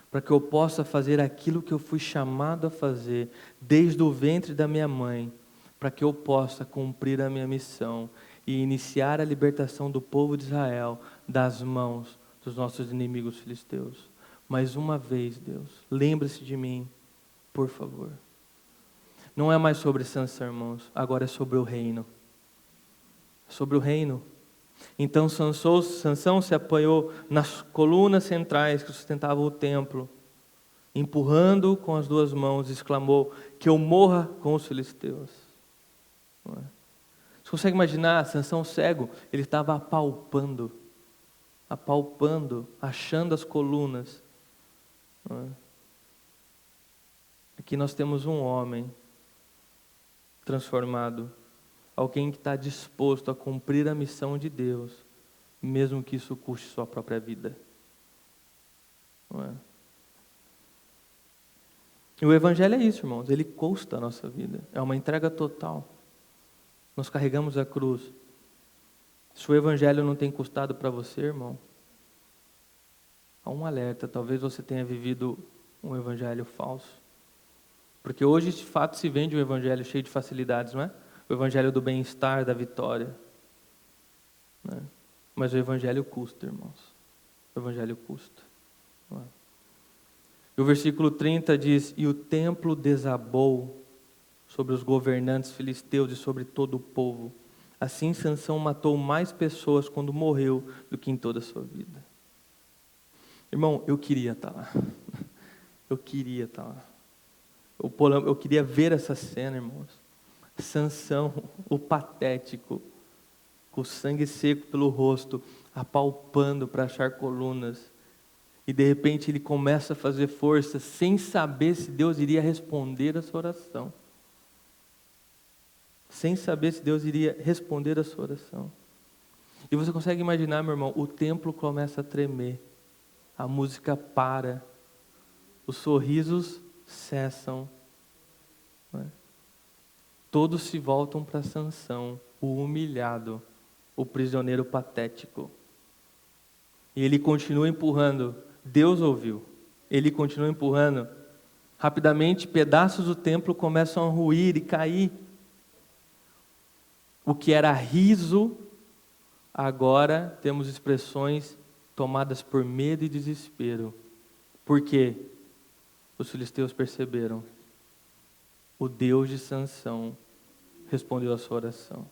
para que eu possa fazer aquilo que eu fui chamado a fazer desde o ventre da minha mãe, para que eu possa cumprir a minha missão e iniciar a libertação do povo de Israel das mãos dos nossos inimigos filisteus. Mais uma vez, Deus, lembre-se de mim, por favor. Não é mais sobre Sansão, irmãos, agora é sobre o reino. Sobre o reino. Então Sansão se apoiou nas colunas centrais que sustentavam o templo, empurrando com as 2 mãos, exclamou: que eu morra com os filisteus. Não é? Você consegue imaginar? Sansão cego, ele estava apalpando, achando as colunas. Não é? Aqui nós temos um homem transformado, alguém que está disposto a cumprir a missão de Deus, mesmo que isso custe sua própria vida. Não é? E o Evangelho é isso, irmãos, ele custa a nossa vida, é uma entrega total. Nós carregamos a cruz. Se o Evangelho não tem custado para você, irmão, há um alerta: talvez você tenha vivido um Evangelho falso. Porque hoje, de fato, se vende um Evangelho cheio de facilidades, não é? O Evangelho do bem-estar, da vitória. Não é? Mas o Evangelho custa, irmãos. O Evangelho custa. Não é? E o versículo 30 diz: e o templo desabou sobre os governantes filisteus e sobre todo o povo. Assim Sansão matou mais pessoas quando morreu do que em toda a sua vida. Irmão, eu queria estar lá. Eu queria estar lá. Eu queria ver essa cena, irmãos. Sansão, o patético, com o sangue seco pelo rosto, apalpando para achar colunas. E de repente ele começa a fazer força, sem saber se Deus iria responder a sua oração. Sem saber se Deus iria responder a sua oração. E você consegue imaginar, meu irmão, o templo começa a tremer. A música para. Os sorrisos cessam. Não é? Todos se voltam para Sansão, o humilhado, o prisioneiro patético. E ele continua empurrando. Deus ouviu. Ele continua empurrando. Rapidamente, pedaços do templo começam a ruir e cair. O que era riso, agora temos expressões tomadas por medo e desespero. Por quê? Os filisteus perceberam: o Deus de Sansão respondeu a sua oração.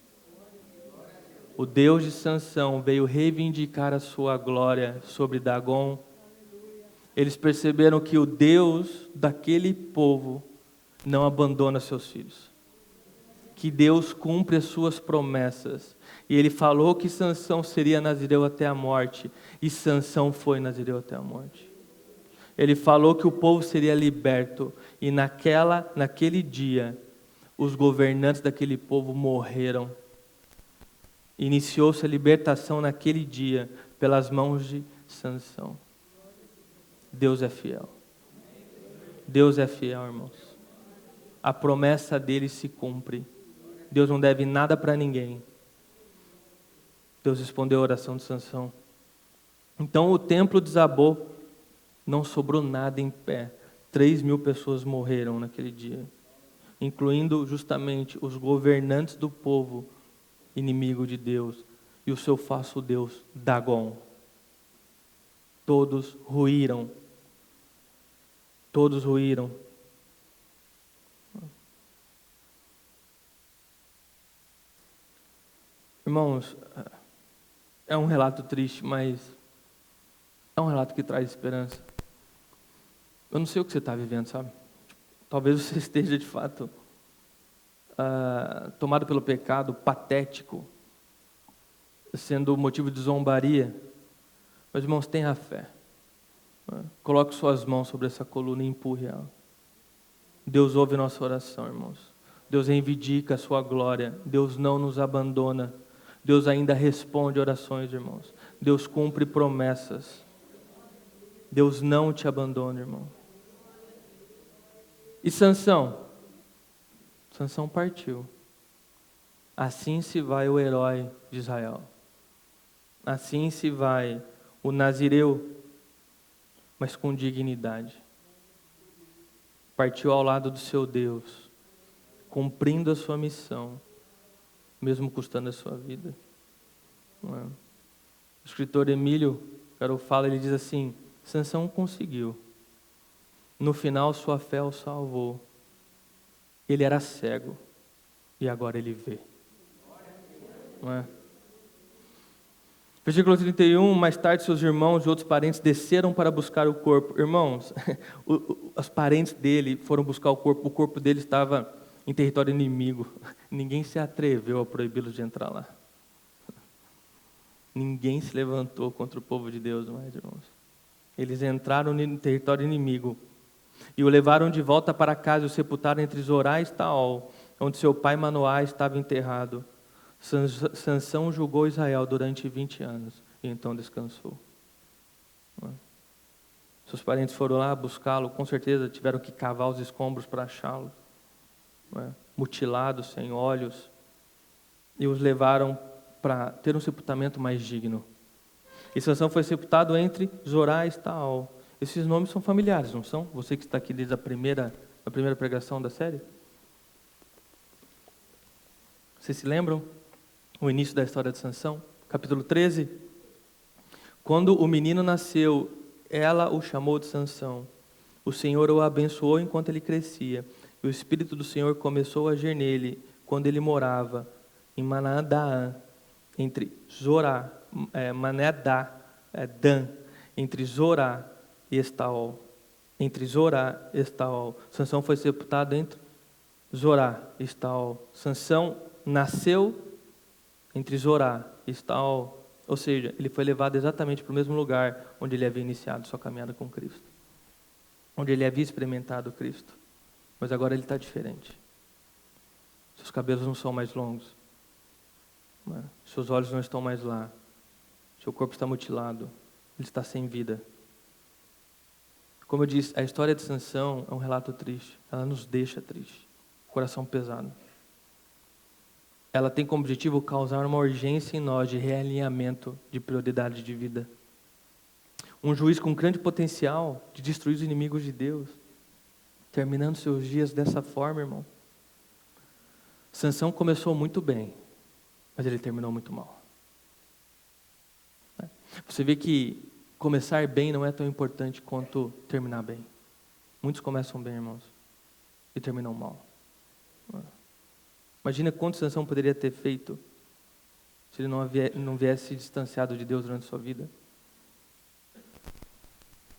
O Deus de Sansão veio reivindicar a sua glória sobre Dagon. Eles perceberam que o Deus daquele povo não abandona seus filhos. Que Deus cumpre as suas promessas. E ele falou que Sansão seria nazireu até a morte. E Sansão foi nazireu até a morte. Ele falou que o povo seria liberto. E naquele dia, os governantes daquele povo morreram. Iniciou-se a libertação naquele dia, pelas mãos de Sansão. Deus é fiel. Deus é fiel, irmãos. A promessa dele se cumpre. Deus não deve nada para ninguém. Deus respondeu a oração de Sansão. Então o templo desabou, não sobrou nada em pé. 3.000 pessoas morreram naquele dia, incluindo justamente os governantes do povo, inimigo de Deus, e o seu falso Deus, Dagon. Todos ruíram. Todos ruíram. Irmãos, é um relato triste, mas é um relato que traz esperança. Eu não sei o que você está vivendo, sabe? Talvez você esteja de fato tomado pelo pecado, patético, sendo motivo de zombaria. Mas, irmãos, tenha fé. Coloque suas mãos sobre essa coluna e empurre ela. Deus ouve nossa oração, irmãos. Deus reivindica a sua glória. Deus não nos abandona. Deus ainda responde orações, irmãos. Deus cumpre promessas. Deus não te abandona, irmão. E Sansão? Sansão partiu. Assim se vai o herói de Israel. Assim se vai o nazireu, mas com dignidade. Partiu ao lado do seu Deus, cumprindo a sua missão, mesmo custando a sua vida. O escritor Emílio Garofalo, ele diz assim: Sansão conseguiu. No final, sua fé o salvou. Ele era cego e agora ele vê. Não é? Versículo 31, mais tarde seus irmãos e outros parentes desceram para buscar o corpo. Irmãos, os parentes dele foram buscar o corpo dele estava em território inimigo. Ninguém se atreveu a proibi-los de entrar lá. Ninguém se levantou contra o povo de Deus mais, irmãos. Eles entraram no território inimigo e o levaram de volta para casa e o sepultaram entre Zorá e Estaol, onde seu pai Manoá estava enterrado. Sansão julgou Israel durante 20 anos e então descansou. Seus parentes foram lá buscá-lo, com certeza tiveram que cavar os escombros para achá-lo, mutilado, sem olhos, e os levaram para ter um sepultamento mais digno. E Sansão foi sepultado entre Zorá e Estaol. Esses nomes são familiares, não são? Você que está aqui desde a primeira pregação da série? Vocês se lembram? O início da história de Sansão, capítulo 13. Quando o menino nasceu, ela o chamou de Sansão. O Senhor o abençoou enquanto ele crescia. E o Espírito do Senhor começou a agir nele, quando ele morava em Manaadã, entre Zorá, Dan, entre Zorá e Estaol. Entre Zorá e Estaol. Sansão foi sepultado entre Zorá e Estaol. Sansão nasceu entre Zorá e Estaol, ou seja, ele foi levado exatamente para o mesmo lugar onde ele havia iniciado sua caminhada com Cristo, onde ele havia experimentado Cristo, mas agora ele está diferente. Seus cabelos não são mais longos, seus olhos não estão mais lá, seu corpo está mutilado, ele está sem vida. Como eu disse, a história de Sansão é um relato triste, ela nos deixa triste, coração pesado. Ela tem como objetivo causar uma urgência em nós de realinhamento de prioridade de vida. Um juiz com grande potencial de destruir os inimigos de Deus, terminando seus dias dessa forma, irmão. Sansão começou muito bem, mas ele terminou muito mal. Você vê que começar bem não é tão importante quanto terminar bem. Muitos começam bem, irmãos, e terminam mal. Imagina quanto Sansão poderia ter feito se ele não viesse distanciado de Deus durante a sua vida.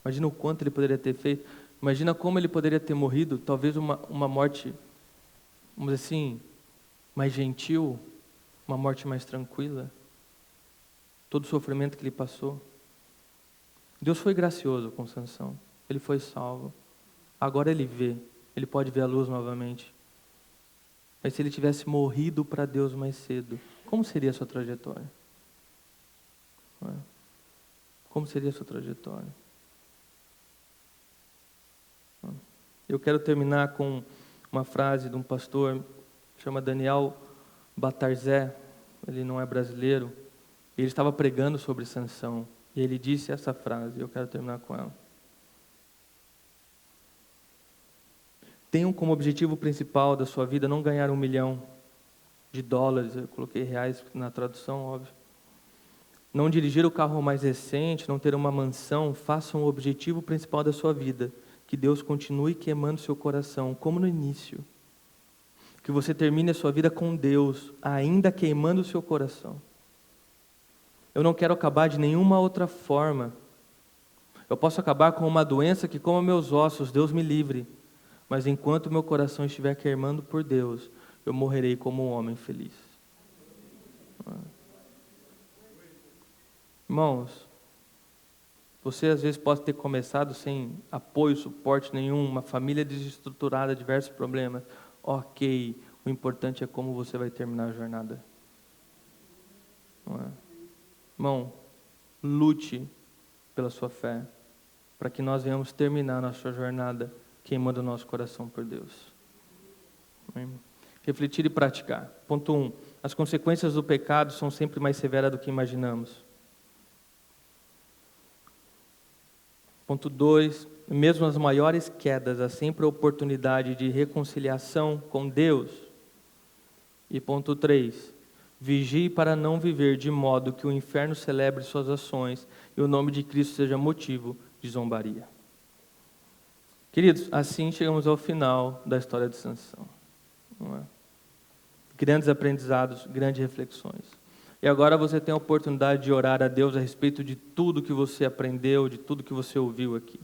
Imagina o quanto ele poderia ter feito. Imagina como ele poderia ter morrido, talvez uma morte, vamos dizer assim, mais gentil, uma morte mais tranquila. Todo o sofrimento que ele passou. Deus foi gracioso com Sansão. Ele foi salvo. Agora ele vê. Ele pode ver a luz novamente. Mas se ele tivesse morrido para Deus mais cedo, como seria a sua trajetória? Como seria a sua trajetória? Eu quero terminar com uma frase de um pastor, chama Daniel Batarzé, ele não é brasileiro, ele estava pregando sobre Sansão, e ele disse essa frase, eu quero terminar com ela. Tenham como objetivo principal da sua vida não ganhar $1 milhão, eu coloquei reais na tradução, óbvio. Não dirigir o carro mais recente, não ter uma mansão, façam o objetivo principal da sua vida, que Deus continue queimando seu coração, como no início. Que você termine a sua vida com Deus, ainda queimando o seu coração. Eu não quero acabar de nenhuma outra forma. Eu posso acabar com uma doença que coma meus ossos, Deus me livre. Mas enquanto meu coração estiver queimando por Deus, eu morrerei como um homem feliz. Irmãos, você às vezes pode ter começado sem apoio, suporte nenhum, uma família desestruturada, diversos problemas. Ok, o importante é como você vai terminar a jornada. Não é? Irmão, lute pela sua fé, para que nós venhamos terminar a nossa jornada queimando o nosso coração por Deus. Amém? Refletir e praticar. Ponto 1. As consequências do pecado são sempre mais severas do que imaginamos. Ponto 2. Mesmo nas maiores quedas, há sempre a oportunidade de reconciliação com Deus. E ponto 3. Vigie para não viver de modo que o inferno celebre suas ações e o nome de Cristo seja motivo de zombaria. Queridos, assim chegamos ao final da história de Sansão. Não é? Grandes aprendizados, grandes reflexões. E agora você tem a oportunidade de orar a Deus a respeito de tudo que você aprendeu, de tudo que você ouviu aqui.